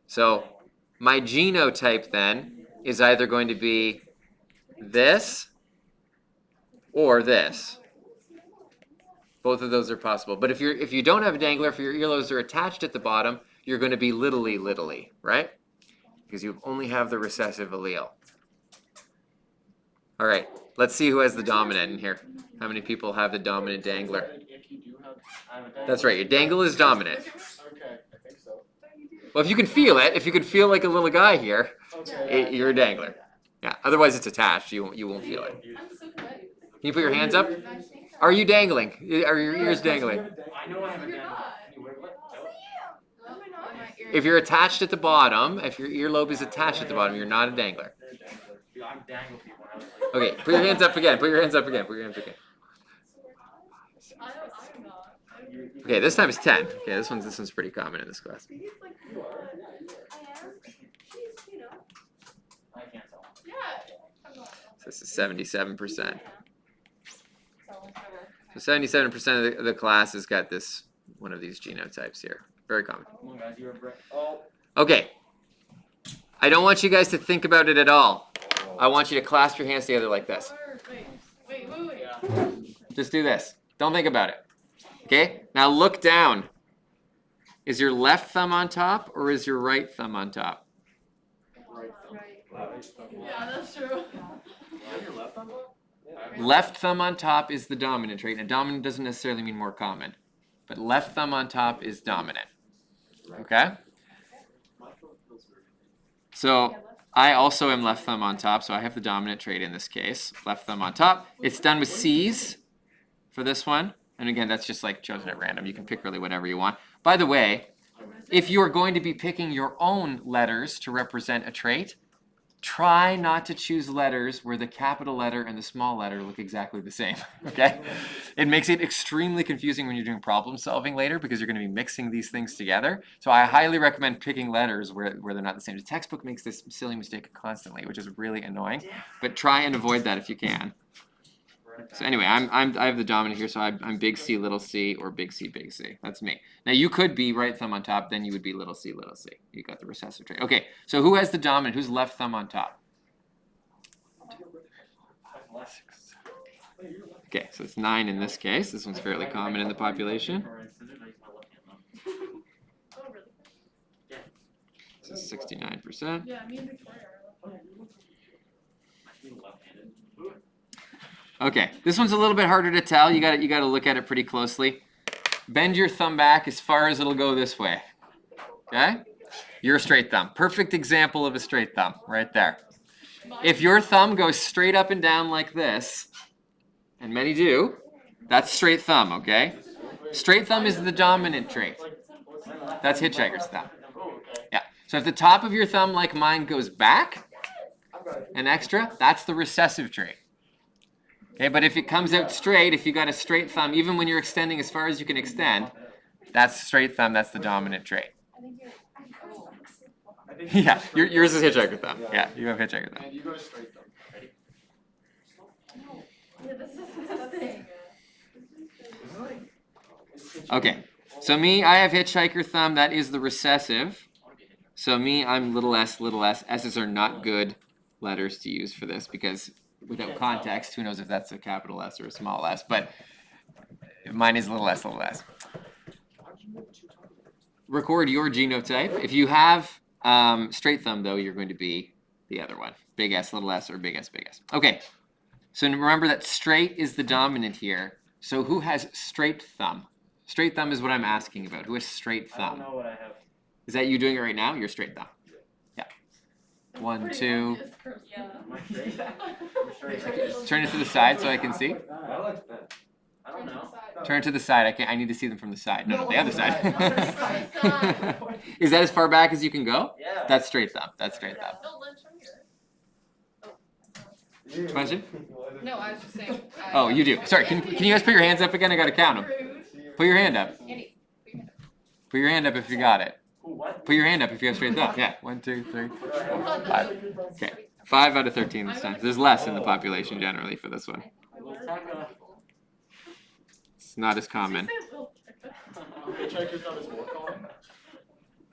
So my genotype then is either going to be this or this. Both of those are possible. But if you don't have a dangler, if your earlobes are attached at the bottom, you're going to be littly, right? Because you only have the recessive allele. All right, let's see who has the dominant in here. How many people have the dominant dangler? If you do have, I have a dangler. That's right, your dangle is dominant. Okay, I think so. Well, if you can feel it, if you can feel like a little guy here, Okay. you're a dangler. Yeah, otherwise it's attached, you won't feel it. I'm so good. Can you put your hands up? Are you dangling? Are your ears dangling? I know I have a You're dangler. not. Can you wear what? No? No, I'm not. If you're attached at the bottom, if your earlobe is attached at the bottom, you're not a dangler. You're a dangler. Dude, I'm dangle people. I was like, Okay, put your hands up again. Put your hands up again. Put your hands up again. I'm not. Okay, this time it's 10. Okay, this one's pretty common in this class. He's like, You are. I am. She's, you know. I can't tell. Yeah. I'm not. So this is 77%. So 77% of the class has got this one of these genotypes here. Very common. Come on, guys. You're a brick. Oh. Okay. I don't want you guys to think about it at all. I want you to clasp your hands together like this. Wait. Yeah. Just do this. Don't think about it. Okay? Now look down. Is your left thumb on top or is your right thumb on top? Right thumb. Right thumb. Yeah, that's true. Yeah, your left thumb? Left thumb on top is the dominant trait. And dominant doesn't necessarily mean more common. But left thumb on top is dominant. Okay? My phone feels weird. So I also am left thumb on top, so I have the dominant trait in this case. Left thumb on top. It's done with C's for this one. And again, that's just like chosen at random. You can pick really whatever you want. By the way, if you are going to be picking your own letters to represent a trait, try not to choose letters where the capital letter and the small letter look exactly the same, okay? It makes it extremely confusing when you're doing problem solving later because you're going to be mixing these things together. So I highly recommend picking letters where they're not the same. The textbook makes this silly mistake constantly, which is really annoying, but try and avoid that if you can. So anyway, I have the dominant here, so I'm big C, little c, or big C, big C. That's me. Now you could be right thumb on top, then you would be little c, little c. You got the recessive trait. Okay, so who has the dominant? Who's left thumb on top? Okay, so it's 9 in this case. This one's fairly common in the population. So 69%. Yeah, me and Victoria are Okay, this one's a little bit harder to tell. You got to look at it pretty closely. Bend your thumb back as far as it'll go this way. Okay? You're a straight thumb. Perfect example of a straight thumb right there. If your thumb goes straight up and down like this, and many do, that's straight thumb, okay? Straight thumb is the dominant trait. That's hitchhiker's thumb. Yeah. So if the top of your thumb, like mine, goes back an extra, that's the recessive trait. Okay, but if it comes out straight, if you got a straight thumb, even when you're extending as far as you can extend, that's straight thumb, that's the dominant trait. Yeah, yours is hitchhiker thumb. Yeah, you have hitchhiker thumb. And you go straight thumb. Ready? Yeah, this is the thing. Okay, so me, I have hitchhiker thumb, that is the recessive. So me, I'm little s, little s. S's are not good letters to use for this because without context, who knows if that's a capital S or a small s, but mine is little s, little s. Record your genotype. If you have straight thumb, though, you're going to be the other one. Big S, little s, or big S, big S. Okay, so remember that straight is the dominant here. So who has straight thumb? Straight thumb is what I'm asking about. Who has straight thumb? I don't know what I have. Is that you doing it right now? You're straight thumb. Yeah. 1, 2. Yeah. Am I straight? I'm straight. Turn it to the side so I can see. I like that. I don't know. Turn it to the side. I need to see them from the side. No, the other side. side. Is that as far back as you can go? Yeah. That's straight thumb. That's straight thumb. No, Lynn, show me yours. Question? No, I was just saying. Oh, you do. Sorry. Can you guys put your hands up again? I gotta count them. Put your hand up. Andy, Put your hand up if you got it. What? Put your hand up if you have straight thumb. Yeah. 1, 2, 3, 4, 5. Okay. 5 out of 13 this time. There's less in the population generally for this one. It's not as common. Hitchhiker thumb is more common?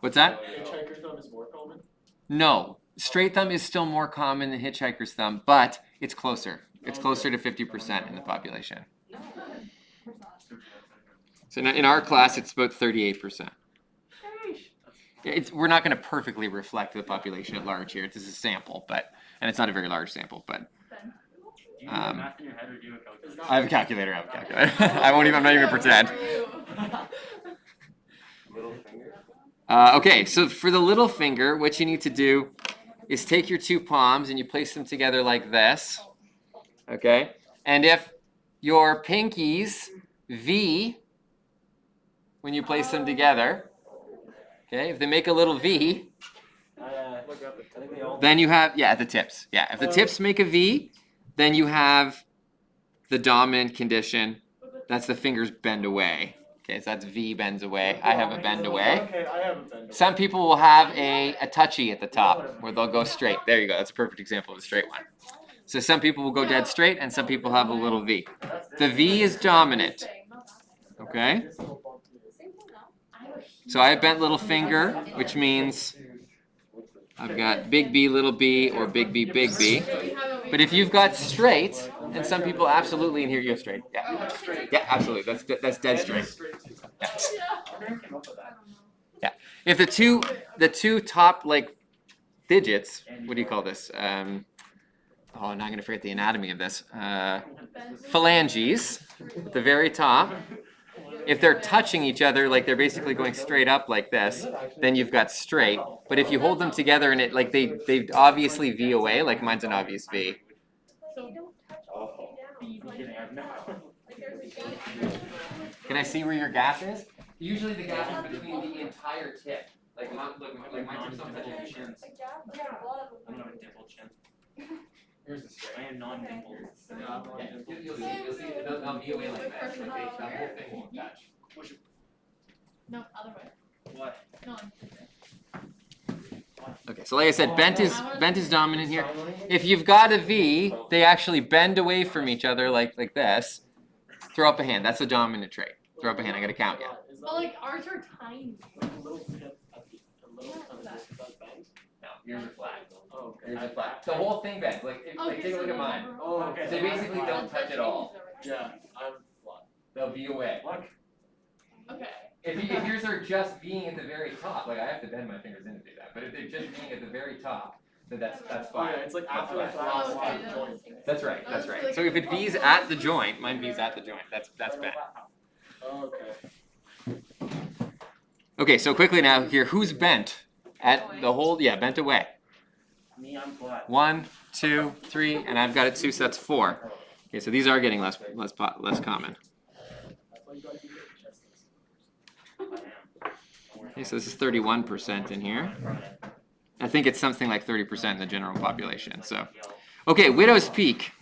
What's that? Hitchhiker thumb is more common? No. Straight thumb is still more common than hitchhiker's thumb, but it's closer. It's closer to 50% in the population. So in our class, it's about 38%. We're not going to perfectly reflect the population at large here. This is a sample, and it's not a very large sample, but Do you do math in your head or do you have a calculator? I have a calculator. I'm not even going to pretend. Little finger? Okay, so for the little finger, what you need to do is take your 2 palms and you place them together like this. Okay? And if your pinkies V, when you place them together, okay, if they make a little V, then you have, at the tips. Yeah, if the tips make a V, then you have the dominant condition. That's the fingers bend away. Okay, so that's V bends away. I have a bend away. Okay, I have a bend away. Some people will have a touchy at the top where they'll go straight. There you go. That's a perfect example of a straight one. So some people will go dead straight and some people have a little V. The V is dominant. Okay? So I have bent little finger, which means I've got big B, little b, or big B, big B. But if you've got straight, and some people absolutely in here you have straight. Yeah. Yeah, absolutely. That's dead straight. Yeah. Yeah. If the two top like digits, what do you call this? Oh, now I'm gonna forget the anatomy of this. Phalanges at the very top. If they're touching each other, like they're basically going straight up like this, then you've got straight. But if you hold them together and it like they obviously V away, like mine's an obvious V. Can I see where your gap is? Usually the gap is between the entire tip. Like mine Non-dimpled chins. Like, yeah, a lot of I them. don't have a dimpled chin. Here's the straight. I am non-dimpled. Yeah, I'm not dimpled. You'll see. They'll be away like that. The whole thing won't touch. No, other way. What? No. Okay, so like I said, bent is dominant here. If you've got a V, they actually bend away from each other like this. Throw up a hand. That's a dominant trait. Throw up a hand. I gotta count you. Is that But like ours are tiny. like a little tip at the little kind of this that bend? No, yours are flat. Oh, okay. Yours are flat. The whole thing bends. Like take a look at mine. Oh, okay. They basically don't touch at all. Yeah, I'm flat. They'll be away. Look. Okay. If yours are just being at the very top, like I have to bend my fingers in to do that. But if they're just being at the very top, then that's Oh fine. yeah, it's like after That's the fine. last Oh, okay, line joint. That's right. That's right. So if it V's at the joint, mine V's at the joint. That's bent. Oh, okay. Okay, so quickly now here, who's bent at the whole? Yeah, bent away. Me, I'm flat. 1, 2, 3, and I've got it 2, so that's 4. Okay, so these are getting less common. That's why you gotta keep it chest. I am. Okay, so this is 31% in here. I think it's something like 30% in the general population. So, okay, widow's peak.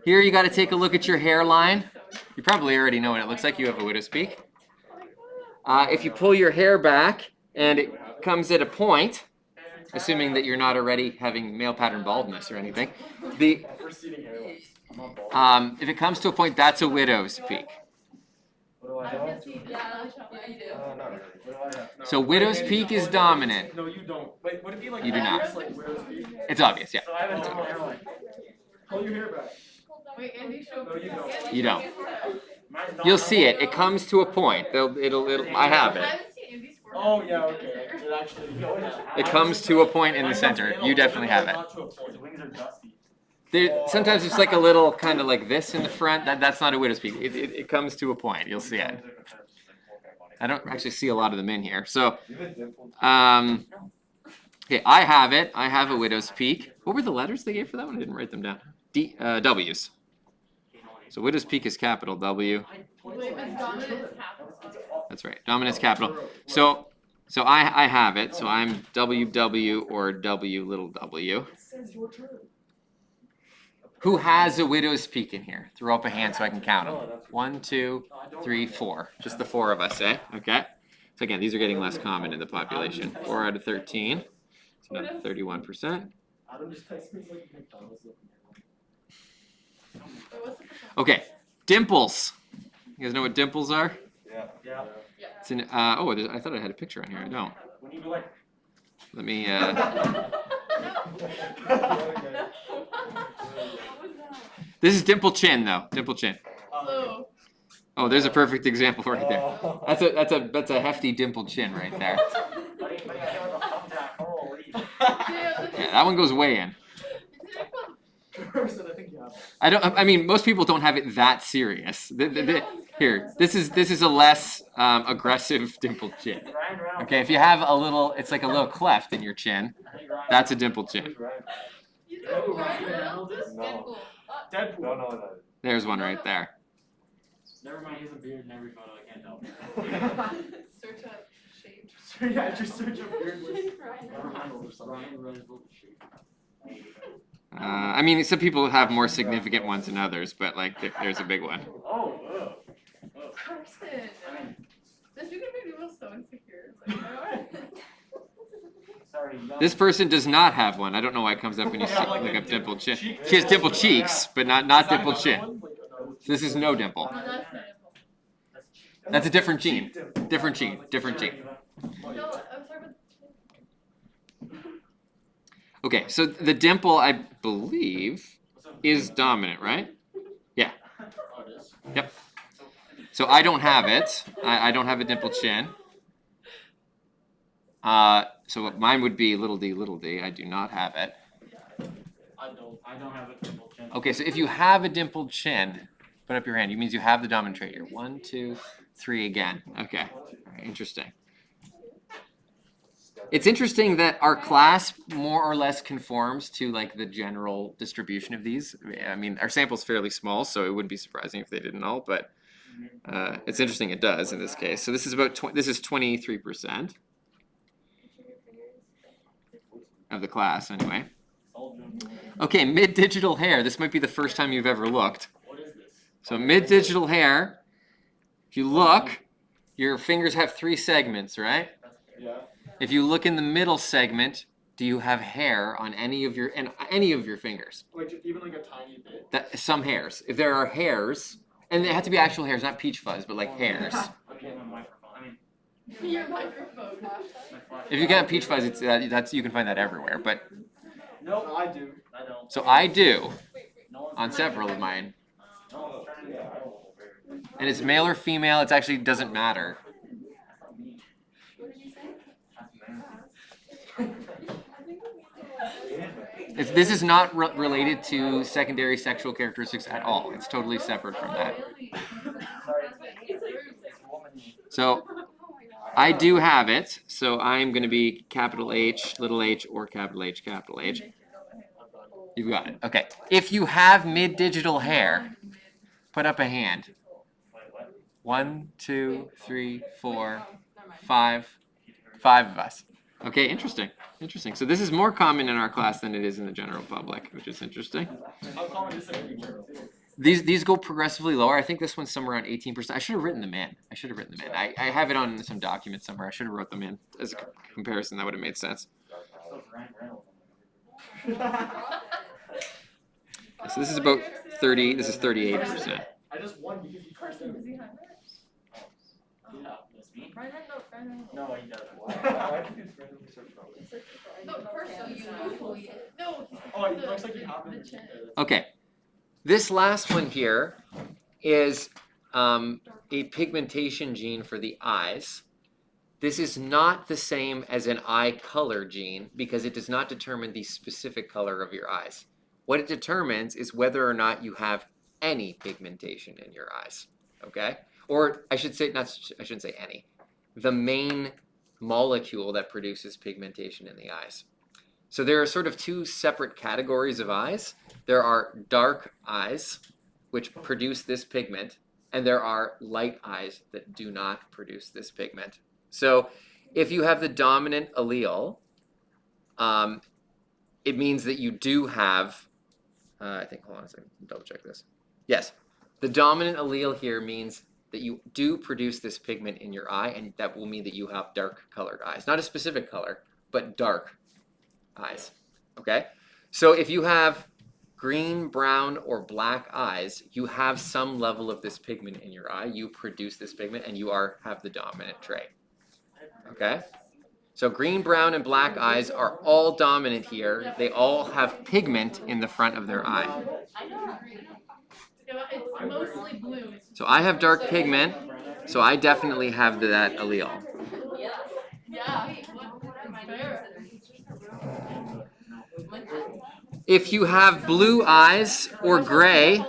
Here you got to take a look at your hairline. You probably already know what it looks like. You have a widow's peak. If you pull your hair back and it comes at a point, assuming that you're not already having male pattern baldness or anything, Receding hairlines. if it comes to a point, that's a widow's peak. What do I can see. Yeah, you do. Not really. What do I have? No. So widow's peak is dominant. No, you don't. Wait, would it be like You do not. this, like widow's peak? It's obvious, yeah. So I have a normal hairline. Pull your hair back. Wait, Andy, show No, you don't. You don't. Mine's not You'll see it. normal. It comes to a point. It'll I have I it. haven't seen Andy's work. Oh yeah, okay. It actually. It comes to a point in the center. You definitely have it. Not to a His point. wings are dusty. Sometimes it's like a little kind of like this in the front. That's not a widow's peak. It comes to a point. You'll see it. I don't actually see a lot of them in here. So, okay, I have it. I have a widow's peak. What were the letters they gave for that one? I didn't write them down. W's. So widow's peak is capital W. Wait, but dominant is capital. That's right. Dominance capital. So I have it. So I'm WW or W little w. It says your turn. Who has a widow's peak in here? Throw up a hand so I can count them. 1, 2, 3, 4. Just the 4 of us, eh? Okay. So again, these are getting less common in the population. 4 out of 13. So now 31%. Adam just texted me like McDonald's looking Wait, what's the Okay, dimples. You guys know what dimples are? Yeah. Yeah. It's in. I thought I had a picture on here. I don't. When you do like, Let me. This is dimple chin though. Dimple chin. Oh. Oh, there's a perfect example right there. That's a hefty dimple chin right there. buddy, you have a thumbtack. Holy. Yeah, that one goes way in. Person, I think you have. I mean, most people don't have it that serious. Here, this is a less aggressive dimple chin. Ryan Reynolds. Okay, if you have a little, it's like a little cleft in your chin. I think Ryan- That's a dimple chin. You Oh, know Ryan Reynolds? Reynolds? Deadpool. Deadpool. No. There's one right there. Never mind, he has a beard in every photo. I can't tell. Search up shape. So yeah, just search up weird list. Ryan Ryan Reynolds or something. Ryan Reynolds little shape. I mean, some people have more significant ones than others, but like, there's a big one. Oh, Person. I mean, This weekend made me feel so insecure. It's like, sorry. No. This person does not have one. I don't know why it comes up when you look up dimple chin. She has dimple cheeks, but not dimple chin. This is no dimple. no, that's not it. That's a different gene. Different gene. Different gene. No, I'm sorry, but Okay, so the dimple, I believe, is dominant, right? Oh, it is. Yep. So I don't have it. I don't have a dimple chin. So mine would be little d. I do not have it. I don't. I don't have a dimple chin. Okay, so if you have a dimpled chin, put up your hand. It means you have the dominant trait here. 1, 2, 3 again. Okay, all right, interesting. It's interesting that our class more or less conforms to like the general distribution of these. I mean, our sample's fairly small, so it wouldn't be surprising if they didn't all, but It's interesting it does in this case. So this is about this is 23% of the class anyway. Okay, mid-digital hair. This might be the first time you've ever looked. What is this? So mid-digital hair, if you look, your fingers have 3 segments, right? Yeah. If you look in the middle segment, do you have hair on any of your fingers? Like even like a tiny bit. Some hairs. If there are hairs, and they have to be actual hairs, not peach fuzz, but like hairs. Okay, my microphone. I mean, Your microphone. my flash. If you got peach fuzz, it's that's you can find that everywhere. But Nope. I do. I don't. so I do No one's on several of mine, No one's trying to and it's male or female. It actually doesn't matter. What did you say? This is not related to secondary sexual characteristics at all. It's totally separate from that. So I do have it. So I'm going to be capital H, little h, or capital H, capital H. You've got it. Okay. If you have mid-digital hair, put up a hand. 1, 2, 3, 4, 5. 5 of us. Okay, interesting. Interesting. So this is more common in our class than it is in the general public, which is interesting. How common is it in general? These go progressively lower. I think this one's somewhere around 18%. I should have written them in. I have it on some document somewhere. I should have wrote them in as a comparison. That would have made sense. So it's Ryan Reynolds. So this is about 30. This is 38%. I just won because you cursed him. Yeah, that's me. No, No, he doesn't. first so you Google it. No. Oh, it looks like you have him. Okay. This last one here is a pigmentation gene for the eyes. This is not the same as an eye color gene because it does not determine the specific color of your eyes. What it determines is whether or not you have any pigmentation in your eyes. Okay? Or I should say, I shouldn't say any. The main molecule that produces pigmentation in the eyes. So there are sort of 2 separate categories of eyes. There are dark eyes, which produce this pigment, and there are light eyes that do not produce this pigment. So if you have the dominant allele, it means that you do have, hold on a second, double check this. Yes, the dominant allele here means that you do produce this pigment in your eye, and that will mean that you have dark colored eyes. Not a specific color, but dark eyes, okay? So if you have green, brown, or black eyes, you have some level of this pigment in your eye. You produce this pigment, and you have the dominant trait, okay? So green, brown, and black eyes are all dominant here. They all have pigment in the front of their eye. I know. It's mostly blue. So I have dark pigment, so I definitely have that allele. Yeah. If you have blue eyes or gray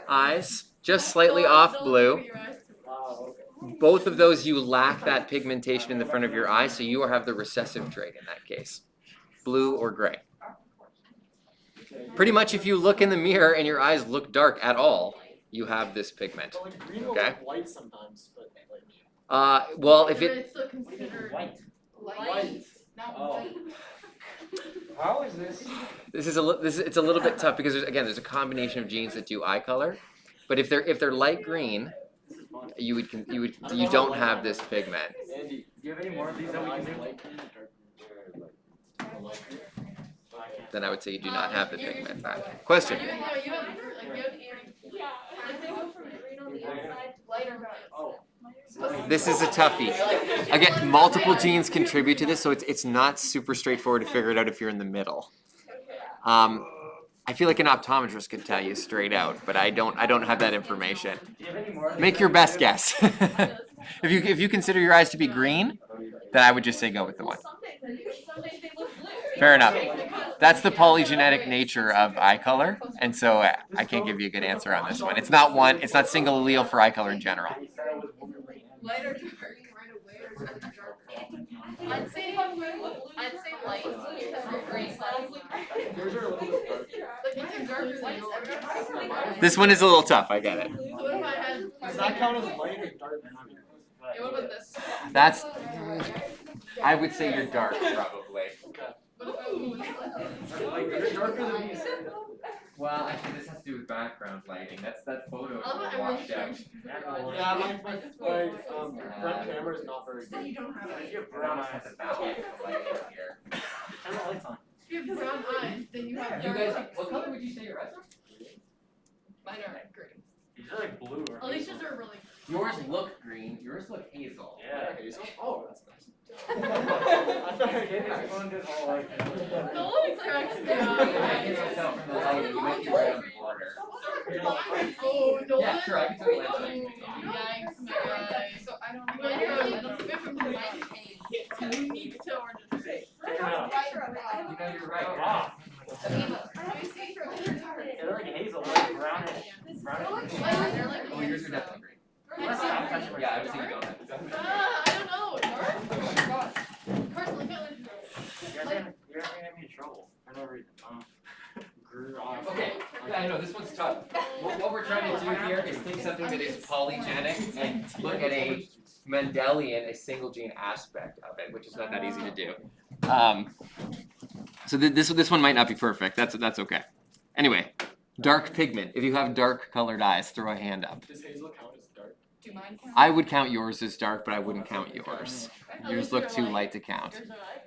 eyes, just slightly off blue, both of those you lack that pigmentation in the front of your eye, so you have the recessive trait in that case. Blue or gray. Pretty much if you look in the mirror and your eyes look dark at all, you have this pigment. But like green will Okay. look white sometimes, but like Well, if it, It's still considered White. light, not Oh. white. How is this? it's a little bit tough because there's a combination of genes that do eye color, but if they're light green, you don't have this pigment. Andy, Do you have any more of these that we can do? light green or dark green? Then I would say you do not have the pigment. Question. You have they go from green on the inside to light or dark. Oh. This is a toughie. Again, multiple genes contribute to this, so it's not super straightforward to figure it out if you're in the middle. I feel like an optometrist could tell you straight out, but I don't have that information. Do you have any more? Make your best guess. If you consider your eyes to be green, then I would just say go with the one. Some days they look blue. Fair enough. That's the polygenetic nature of eye color, and so I can't give you a good answer on this one. It's not single allele for eye color in general. Light or dark right away or dark? I'd say light because of green light. Yours are a little bit dark. Like it's darker than yours. This one is a little tough, I get it. So what if I had that count as light or dark? Yeah, what about this? That's, I would say you're dark probably. What about Like, you're darker than me. Well, actually, this has to do with background lighting. That's that photo I'll is put washed out. Yeah, my front camera is not very good. If you have I brown almost eyes, have to back up the lighting here. turn the lights on. if you have brown eyes, then you have You dark guys, eyes. what color would you say your eyes are? Mine are green. These are like blue or Alicia's are really Yours look green. Yours look hazel. Yeah. Hazel? Oh, that's nice. I thought everyone did all like that. No one cracks me up. I can tell from the lighting. You might be right on the border. Oh, no Yeah, one. sure, I can tell you that. Yikes, my guy. So I don't know. Mine are a little bit from the light shade. So you need to tell her to say. You know, you're right. Wow. Let me see. They're like hazel, they're like brownish. Brownish. They're like Oh, yours are definitely green. Yeah, Yeah, I was thinking don't have to. I don't know. Dark? Oh my gosh. Carson, look at You're gonna get me in trouble for no reason. Okay, yeah, I know, this one's tough. What we're trying to do here is take something that is polygenic and look at a Mendelian, a single gene aspect of it, which is not that easy to do. So this one might not be perfect. That's okay. Anyway, dark pigment. If you have dark colored eyes, throw a hand up. Does hazel count as dark? Do mine count? I would count yours as dark, but I wouldn't count yours. Yours look too light to count. Yours are light?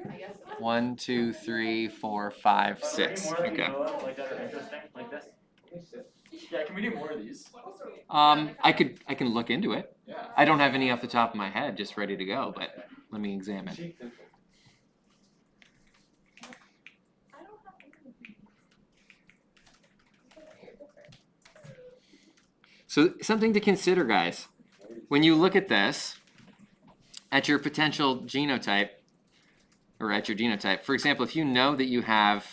I guess. 1, 2, 3, 4, 5, Are there any 6. more that you Okay. know of, like that are interesting, like this? Yeah, can we do more of these? I can look into it. Yeah. I don't have any off the top of my head, just ready to go, but let me examine. So something to consider, guys. When you look at this, at your potential genotype, or at your genotype, for example, if you know that you have,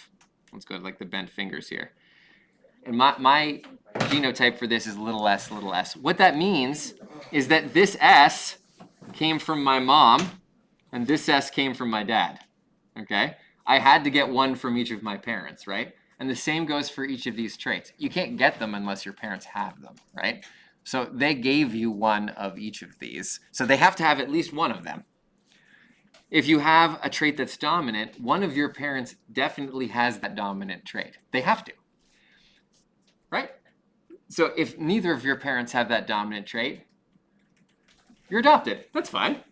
let's go to like the bent fingers here, and my genotype for this is little s, little s. What that means is that this S came from my mom, and this S came from my dad, okay? I had to get one from each of my parents, right? And the same goes for each of these traits. You can't get them unless your parents have them, right? So they gave you one of each of these. So they have to have at least one of them. If you have a trait that's dominant, one of your parents definitely has that dominant trait. They have to, right? So if neither of your parents have that dominant trait, you're adopted. That's fine.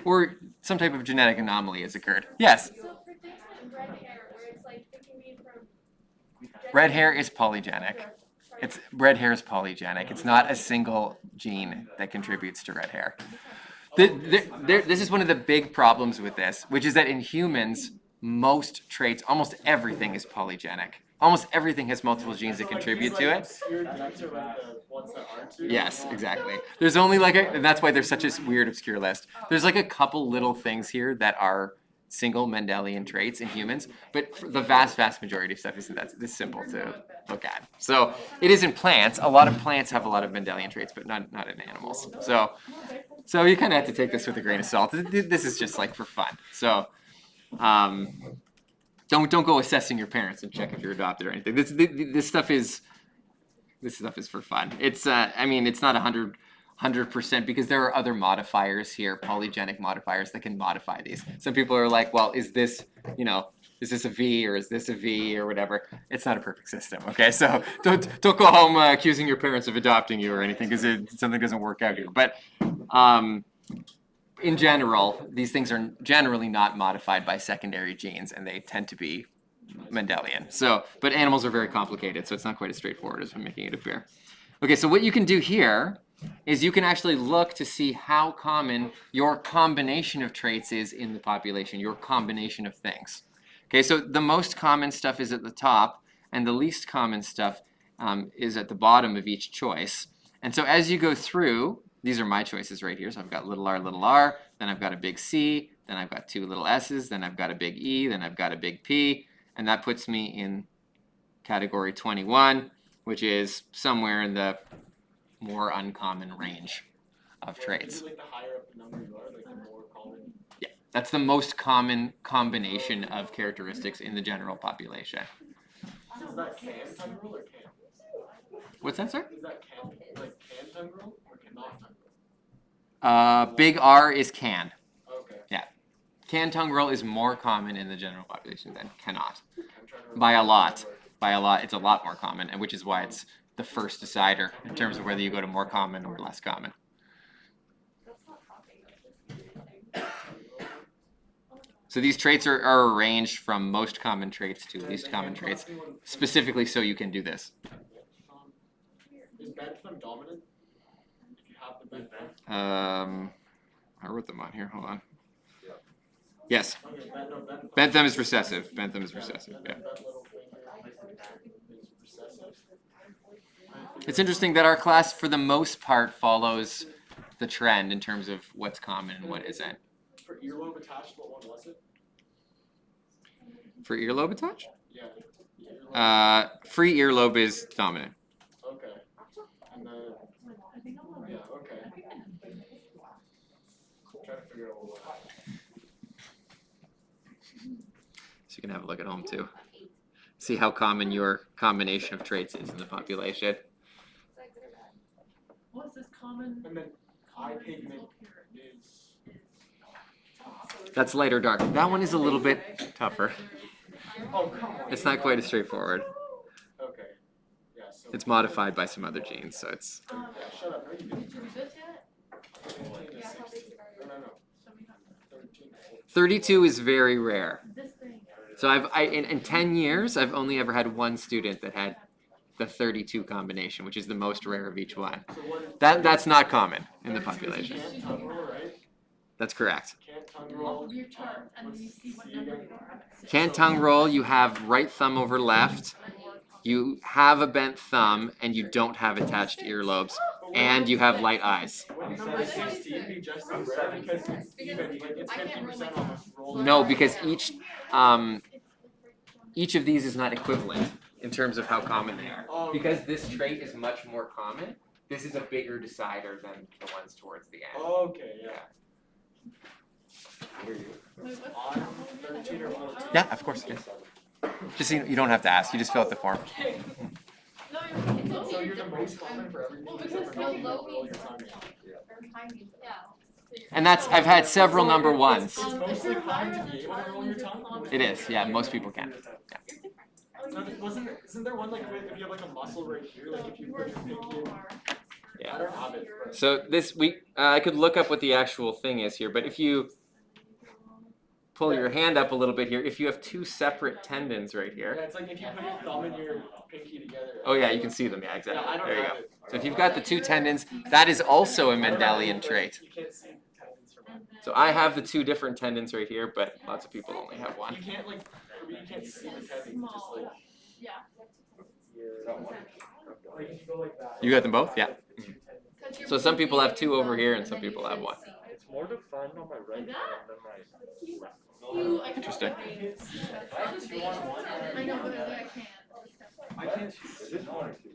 Or some type of genetic anomaly has occurred. Yes? So for things like red hair, where it's like it can be from Red hair is polygenic. Red hair is polygenic. It's not a single gene that contributes to red hair. This is one of the big problems with this, which is that in humans, most traits, almost everything is polygenic. Almost everything has multiple genes that contribute to it. Yes, exactly. There's only like and that's why there's such a weird, obscure list. There's like a couple little things here that are single Mendelian traits in humans, but for the vast majority of stuff isn't that this simple to look at. So it is in plants. A lot of plants have a lot of Mendelian traits, but not in animals. So you kind of have to take this with a grain of salt. This is just like for fun. So don't go assessing your parents and check if you're adopted or anything. This stuff is for fun. It's I mean it's not 100% because there are other modifiers here, polygenic modifiers that can modify these. Some people are like, well, is this a V or is this a V or whatever? It's not a perfect system, okay? So don't go home accusing your parents of adopting you or anything because something doesn't work out here. But in general, these things are generally not modified by secondary genes, and they tend to be Mendelian. So, but animals are very complicated, so it's not quite as straightforward as I'm making it appear. Okay, so what you can do here is you can actually look to see how common your combination of traits is in the population, your combination of things. Okay, so the most common stuff is at the top, and the least common stuff is at the bottom of each choice. And so as you go through, these are my choices right here. So I've got little r, then I've got a big C, then I've got 2 little s's, then I've got a big E, then I've got a big P, and that puts me in category 21, which is somewhere in the more uncommon range of traits. Is it like the higher up the number you are, like the more common? Yeah, that's the most common combination of characteristics in the general population. So is that can type rule or can? What's that, sir? Is that can tongue roll or cannot tongue roll? Big R is can. Okay. Can tongue roll is more common in the general population than cannot. I'm trying to By a lot. By a lot, it's a lot more common, and which is why it's the first decider in terms of whether you go to more common or less common. So these traits are arranged from most common traits to least common traits, specifically so you can do this. Is Bentham dominant? If you have the Bentham. I wrote them on here. Hold on. Yes, Okay, Bentham. Bentham is recessive. Bentham is recessive. Yeah. That little finger is recessive. It's interesting that our class, for the most part, follows the trend in terms of what's common and what isn't. For earlobe attached, what one was it? For earlobe attach? Yeah. Earlobe. Free earlobe is dominant. Okay. And then, yeah, okay. I'm trying to figure out what. So you can have a look at home too. See how common your combination of traits is in the population. What's this common? And then eye pigment is. That's light or dark. That one is a little bit tougher. Oh, come on. It's not quite as straightforward. Okay. Yeah, so. It's modified by some other genes, so it's. Yeah, shut up. No, you didn't. Did you read this yet? 15 to 16. No. 13 to 14. 32 is very rare. This thing. So in 10 years, I've only ever had one student that had the 32 combination, which is the most rare of each one. So what? That's not common in the population. Can't tongue roll, right? That's correct. Can't tongue roll. Your chart, and then you see what number you are. Can tongue roll, you have right thumb over left, you have a bent thumb, and you don't have attached earlobes, and you have light eyes. Wouldn't number 16 be just as rare because it's even, like it's 50% almost roll? No, because each of these is not equivalent in terms of how common they are. Oh, Because this trait is much more common, this is a bigger decider than the ones towards the end. okay, yeah. Wait, what's the I'm 13 or 14. Yeah, of course. Yes. Just so you don't have to ask, you just fill out the form. No, it's okay. So you're the most common for everything. Well, except because for no tongue low roll, means your tongue roll. And that's, I've had several number ones. It's mostly common to be able to roll your tongue. It is, yeah, most people can. No, isn't there one like if you have like a muscle right here, like if you put your pinky in? Yeah. I don't have it. But So this week, I could look up what the actual thing is here, but if you pull your hand up a little bit here, if you have two separate tendons right yeah, here. it's like if you put your thumb and your pinky together. Oh yeah, you can see them, yeah, Yeah, exactly. I don't There you have go. it. So if you've got the two tendons, that is also a I don't have Mendelian it, but trait. You can't see the tendons from it. So I have the two different tendons right here, but lots of people only have one. You can't like, for me, you can't see the tendons. It's just like. You got them both? Yeah. So some people have two over here and some people have one. It's more defined on my right hand than my left. Interesting. I know, but I can't. I can't choose. There's one or two.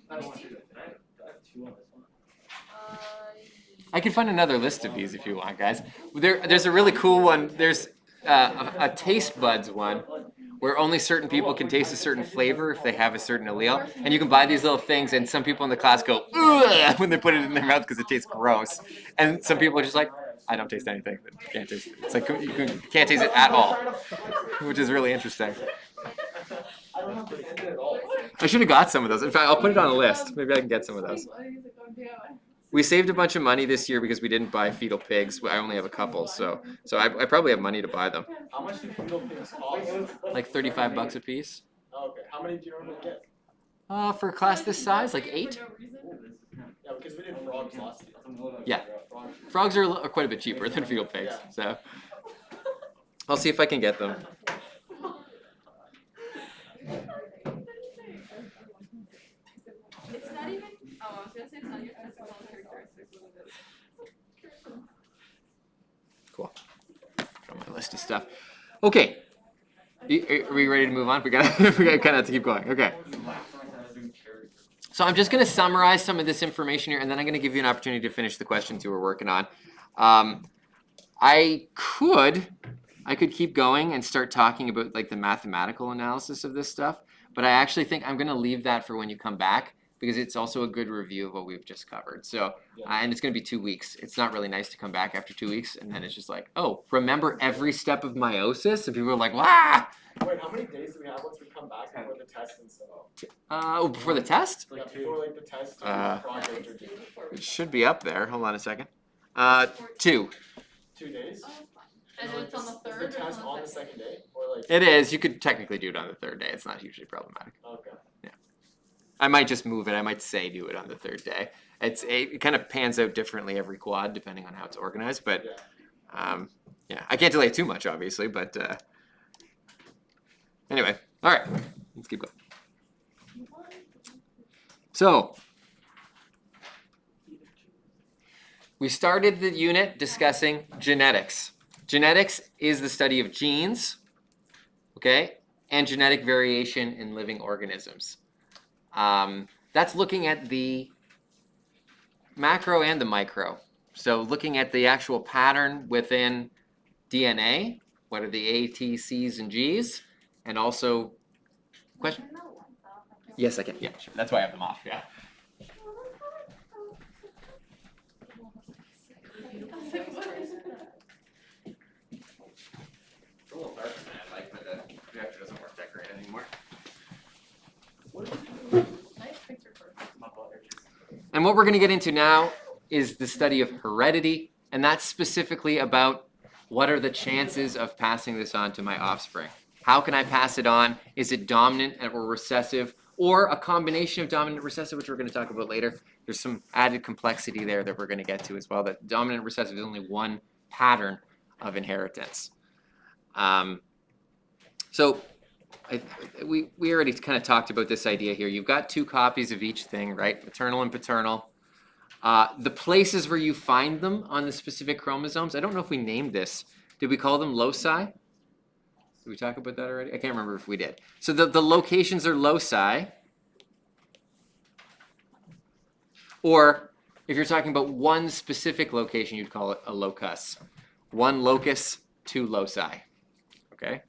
I don't want to do that. I have two on this one. I can find another list of these if you want, guys. There's a really cool one. There's a taste buds one where only certain people can taste a certain flavor if they have a certain allele. And you can buy these little things, and some people in the class go, ugh, when they put it in their mouth because it tastes gross. And some people are just like, I don't taste anything. Can't taste it. It's like you can't taste it at all, which is really interesting. I don't have the tendon at all. I should have got some of those. In fact, I'll put it on a list. Maybe I can get some of those. We saved a bunch of money this year because we didn't buy fetal pigs. I only have a couple, so I probably have money to buy them. How much do fetal pigs cost? Like $35 a piece. Okay, how many do you normally get? For a class this size, like 8. Yeah, because we did frogs last year. Yeah. Frogs. Frogs are quite a bit cheaper than fetal pigs, so I'll see if I can get them. It's not even, oh, I was gonna say it's not even physical characteristics. Cool. Got my list of stuff. Okay. Are we ready to move on? We gotta kind of have to keep going. Okay. So I'm just going to summarize some of this information here, and then I'm going to give you an opportunity to finish the questions you were working on. I could keep going and start talking about like the mathematical analysis of this stuff, but I actually think I'm going to leave that for when you come back, because it's also a good review of what we've just covered. So, Yeah. and it's going to be 2 weeks. It's not really nice to come back after 2 weeks and then it's just like, oh, remember every step of meiosis? And people are like, wow. Wait, how many days do we have once we come back before the test and stuff? Before the test? Yeah, before like the test Uh, project or due. It should be up there. Hold on a second. 2. 2 days? And So, it's on the is third the or test on the second? second day? Or like It is. You could technically do it on the 3rd day. It's not hugely problematic. okay. I might just move it. I might say do it on the 3rd day. It kind of pans out differently every quad depending on how it's organized. But yeah, I can't delay too much, obviously. But anyway, all right, let's keep going. So we started the unit discussing genetics. Genetics is the study of genes, okay, and genetic variation in living organisms. That's looking at the macro and the micro. So looking at the actual pattern within DNA, what are the A, T, C's, and G's, and also, question? Yes, I can. Yeah, sure. That's why I have them off. Yeah. It's a little darker than I like, but the projector doesn't work that great anymore. Nice picture first. And what we're going to get into now is the study of heredity, and that's specifically about what are the chances of passing this on to my offspring. How can I pass it on? Is it dominant or recessive, or a combination of dominant and recessive, which we're going to talk about later. There's some added complexity there that we're going to get to as well, that dominant and recessive is only one pattern of inheritance. We already kind of talked about this idea here. You've got 2 copies of each thing, right? Maternal and paternal. The places where you find them on the specific chromosomes, I don't know if we named this. Did we call them loci? Did we talk about that already? I can't remember if we did. So the locations are loci. Or if you're talking about one specific location, you'd call it a locus. 1 locus, 2 loci. Okay?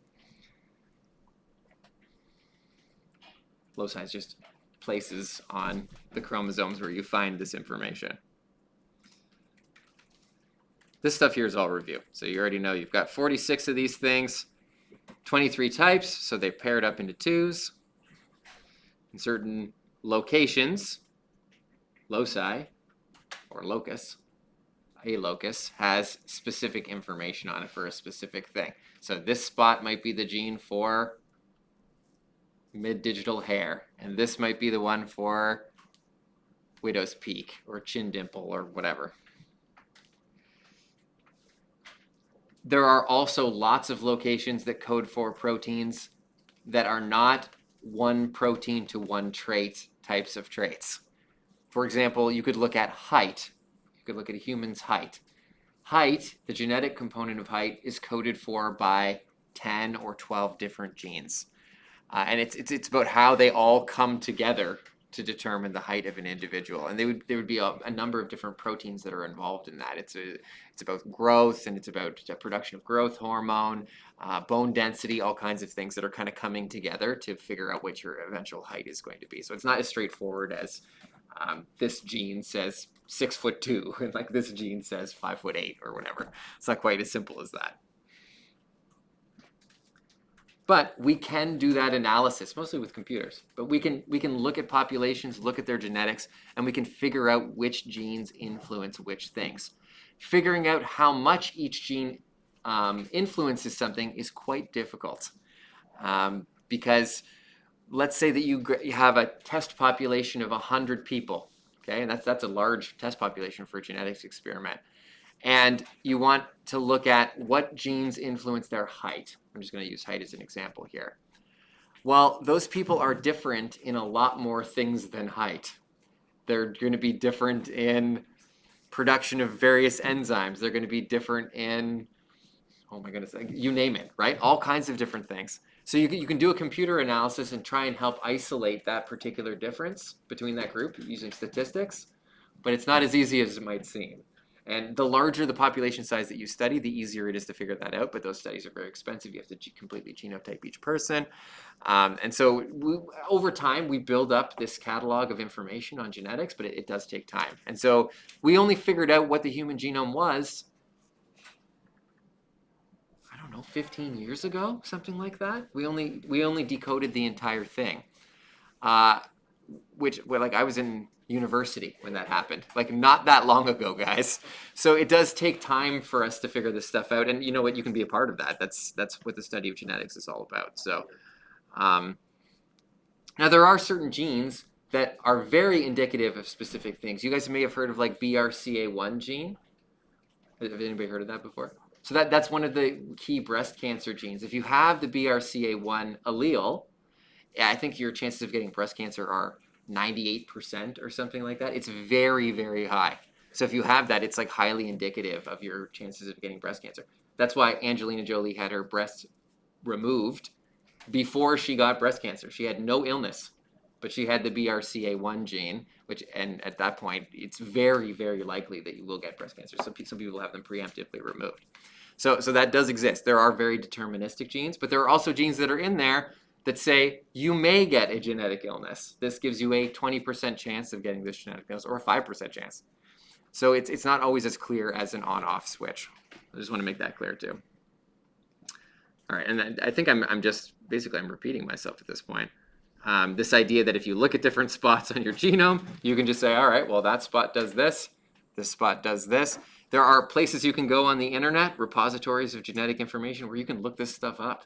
Loci is just places on the chromosomes where you find this information. This stuff here is all review. So you already know you've got 46 of these things, 23 types, so they've paired up into 2s. In certain locations, loci or locus, a locus has specific information on it for a specific thing. So this spot might be the gene for mid-digital hair, and this might be the one for widow's peak or chin dimple or whatever. There are also lots of locations that code for proteins that are not one protein to one trait types of traits. For example, you could look at height. You could look at a human's height. Height, the genetic component of height, is coded for by 10 or 12 different genes. And it's about how they all come together to determine the height of an individual. And there would be a number of different proteins that are involved in that. It's about growth, and it's about production of growth hormone, bone density, all kinds of things that are kind of coming together to figure out what your eventual height is going to be. So it's not as straightforward as this gene says 6'2", and like this gene says 5'8" or whatever. It's not quite as simple as that. But we can do that analysis, mostly with computers. But we can look at populations, look at their genetics, and we can figure out which genes influence which things. Figuring out how much each gene influences something is quite difficult. Because let's say that you have a test population of 100 people, okay? And that's a large test population for a genetics experiment. And you want to look at what genes influence their height. I'm just going to use height as an example here. Well, those people are different in a lot more things than height. They're going to be different in production of various enzymes. They're going to be different in, oh my goodness, you name it, right? All kinds of different things. So you can do a computer analysis and try and help isolate that particular difference between that group using statistics, but it's not as easy as it might seem. And the larger the population size that you study, the easier it is to figure that out. But those studies are very expensive. You have to completely genotype each person. And so over time, we build up this catalog of information on genetics, but it does take time. And so we only figured out what the human genome was, I don't know, 15 years ago, something like that. We only decoded the entire thing, like I was in university when that happened, like not that long ago, guys. So it does take time for us to figure this stuff out, and you know what, you can be a part of that. That's what the study of genetics is all about. So now there are certain genes that are very indicative of specific things. You guys may have heard of like BRCA1 gene. Have anybody heard of that before? So that's one of the key breast cancer genes. If you have the BRCA1 allele, I think your chances of getting breast cancer are 98% or something like that. It's very, very high. So if you have that, it's like highly indicative of your chances of getting breast cancer. That's why Angelina Jolie had her breasts removed before she got breast cancer. She had no illness, but she had the BRCA1 gene, and at that point, it's very, very likely that you will get breast cancer. Some people have them preemptively removed. So that does exist. There are very deterministic genes, but there are also genes that are in there that say you may get a genetic illness. This gives you a 20% chance of getting this genetic illness, or a 5% chance. So it's not always as clear as an on-off switch. I just want to make that clear too. All right, and I think I'm just basically I'm repeating myself at this point. This idea that if you look at different spots on your genome, you can just say, all right, well, that spot does this spot does this. There are places you can go on the internet, repositories of genetic information, where you can look this stuff up.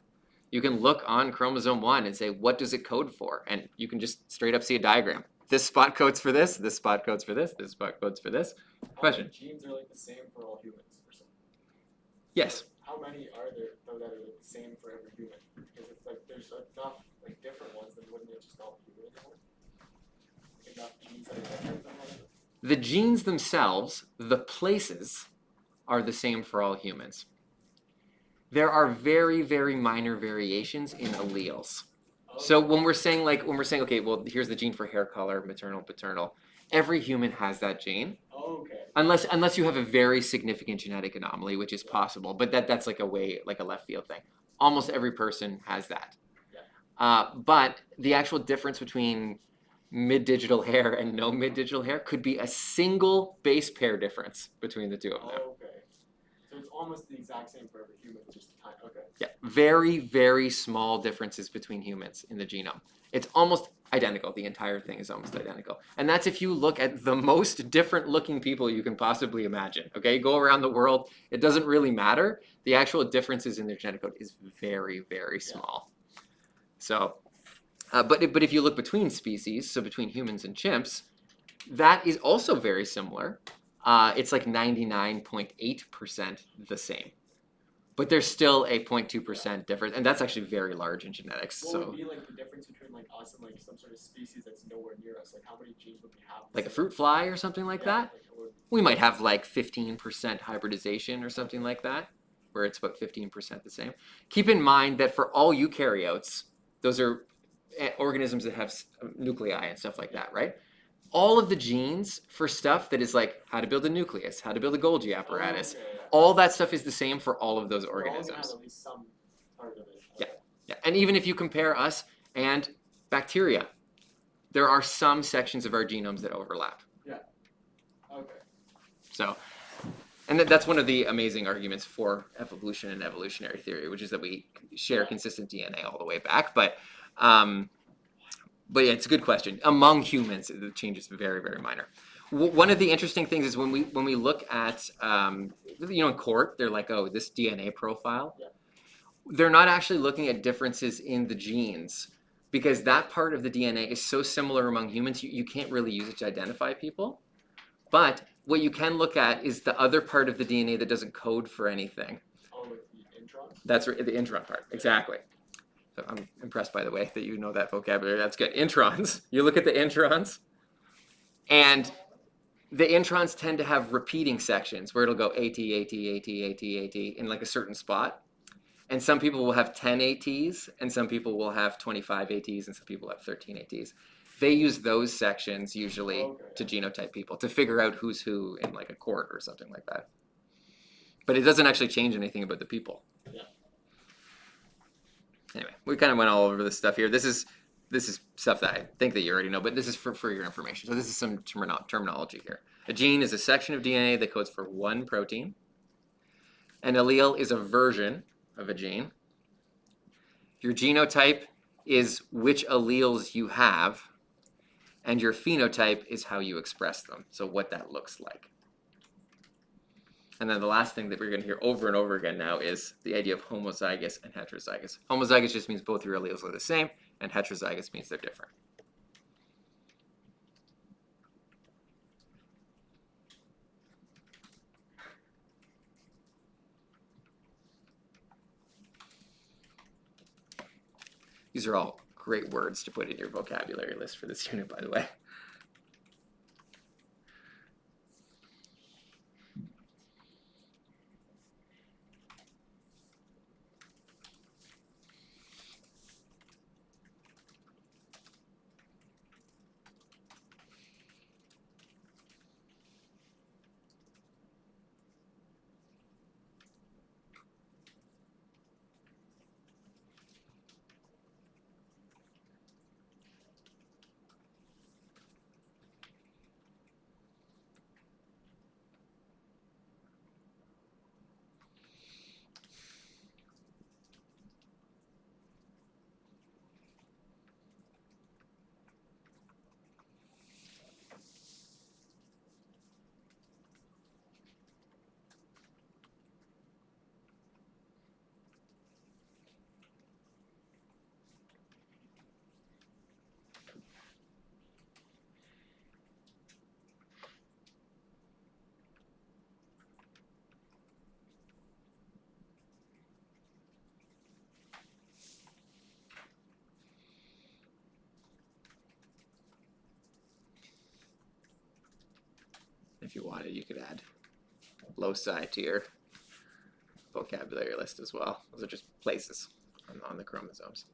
You can look on chromosome 1 and say, what does it code for? And you can just straight up see a diagram. This spot codes for this spot codes for this spot codes for this. Question? How many genes are like the same for all humans? Or something? Yes. How many are there though that are like the same for every human? Because if like there's enough like different ones, then wouldn't it just not be human anymore? Like enough genes that are different than one another? The genes themselves, the places, are the same for all humans. There are very, very minor variations in alleles. So when we're saying, okay, well, here's the gene for hair color, maternal, paternal, every human has that gene. Okay. Unless you have a very significant genetic anomaly, which is possible, but that's like a left field thing. Almost every person has that. But the actual difference between mid-digital hair and no mid-digital hair could be a single base pair difference between the two of them. Okay. So it's almost the exact same for every human, just time. Okay. Yeah, very, very small differences between humans in the genome. It's almost identical. The entire thing is almost identical. And that's if you look at the most different looking people you can possibly imagine. Okay, go around the world. It doesn't really matter. The actual differences in their genetic code is very, very small. So, but if you look between species, so between humans and chimps, that is also very similar. It's like 99.8% the same. But there's still a 0.2% difference, and that's actually very large in genetics. What So, would be like the difference between like us and like some sort of species that's nowhere near us? Like how many genes would we have? like a fruit fly or something like that, Like, it would- we might have like 15% hybridization or something like that, where it's about 15% the same. Keep in mind that for all eukaryotes, those are organisms that have nuclei and stuff like that, right? All of the genes for stuff that is like how to build a nucleus, how to build a Golgi apparatus, Okay, yeah. all that stuff is the same for all of those We're all gonna have organisms. at least some part of it. Yeah. Yeah. And even if you compare us and bacteria, there are some sections of our genomes that overlap. Okay. So, and that's one of the amazing arguments for evolution and evolutionary theory, which is that we share consistent DNA all the way back. But yeah, it's a good question. Among humans, the change is very, very minor. One of the interesting things is when we look at, in court, they're like, oh, this DNA profile. Yeah. They're not actually looking at differences in the genes, because that part of the DNA is so similar among humans, you can't really use it to identify people. But what you can look at is the other part of the DNA that doesn't code for anything. Oh, with the introns? That's the intron part, exactly. So I'm impressed, by the way, that you know that vocabulary. That's good. Introns. You look at the introns, and the introns tend to have repeating sections where it'll go AT, AT, AT, AT, AT in like a certain spot. And some people will have 10 ATs, and some people will have 25 ATs, and some people have 13 ATs. They use those sections usually Okay. to genotype people, to figure out who's who in like a court or something like that. But it doesn't actually change anything about the people. Yeah. Anyway, we kind of went all over this stuff here. This is stuff that I think that you already know, but this is for your information. So this is some terminology here. A gene is a section of DNA that codes for one protein. An allele is a version of a gene. Your genotype is which alleles you have, and your phenotype is how you express them, so what that looks like. And then the last thing that we're going to hear over and over again now is the idea of homozygous and heterozygous. Homozygous just means both your alleles are the same, and heterozygous means they're different. These are all great words to put in your vocabulary list for this unit, by the way. If you wanted, you could add loci to your vocabulary list as well. Those are just places on the chromosomes.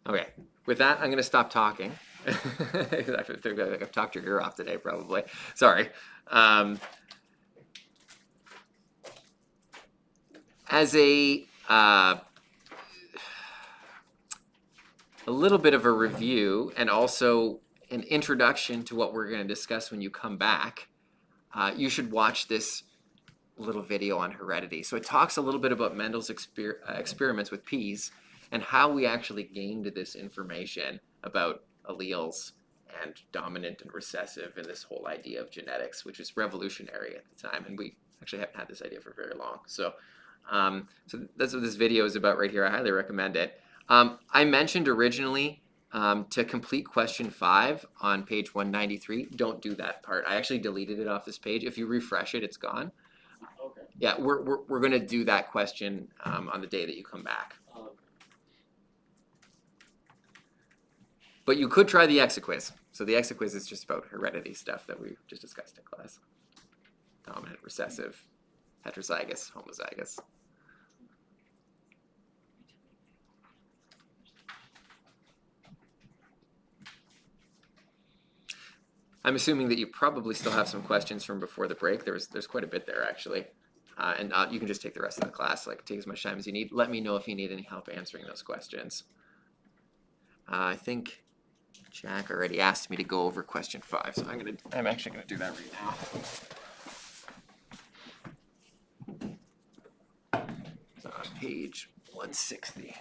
Okay, with that, I'm going to stop talking. I think I've talked your ear off today, probably. Sorry. As a little bit of a review and also an introduction to what we're going to discuss when you come back, you should watch this little video on heredity. So it talks a little bit about Mendel's experiments with peas and how we actually gained this information about alleles and dominant and recessive and this whole idea of genetics, which was revolutionary at the time. And we actually haven't had this idea for very long. So, so that's what this video is about right here. I highly recommend it. I mentioned originally to complete question 5 on page 193. Don't do that part. I actually deleted it off this page. If you refresh it, it's gone. Okay. Yeah, we're going to do that question on the day that you come back. But you could try the exit-quiz. So the exit-quiz is just about heredity stuff that we just discussed in class. Dominant, recessive, heterozygous, homozygous. I'm assuming that you probably still have some questions from before the break. There's quite a bit there, actually. And you can just take the rest of the class, like take as much time as you need. Let me know if you need any help answering those questions. I think Jack already asked me to go over question 5, so I'm actually gonna do that right now. So on page 160.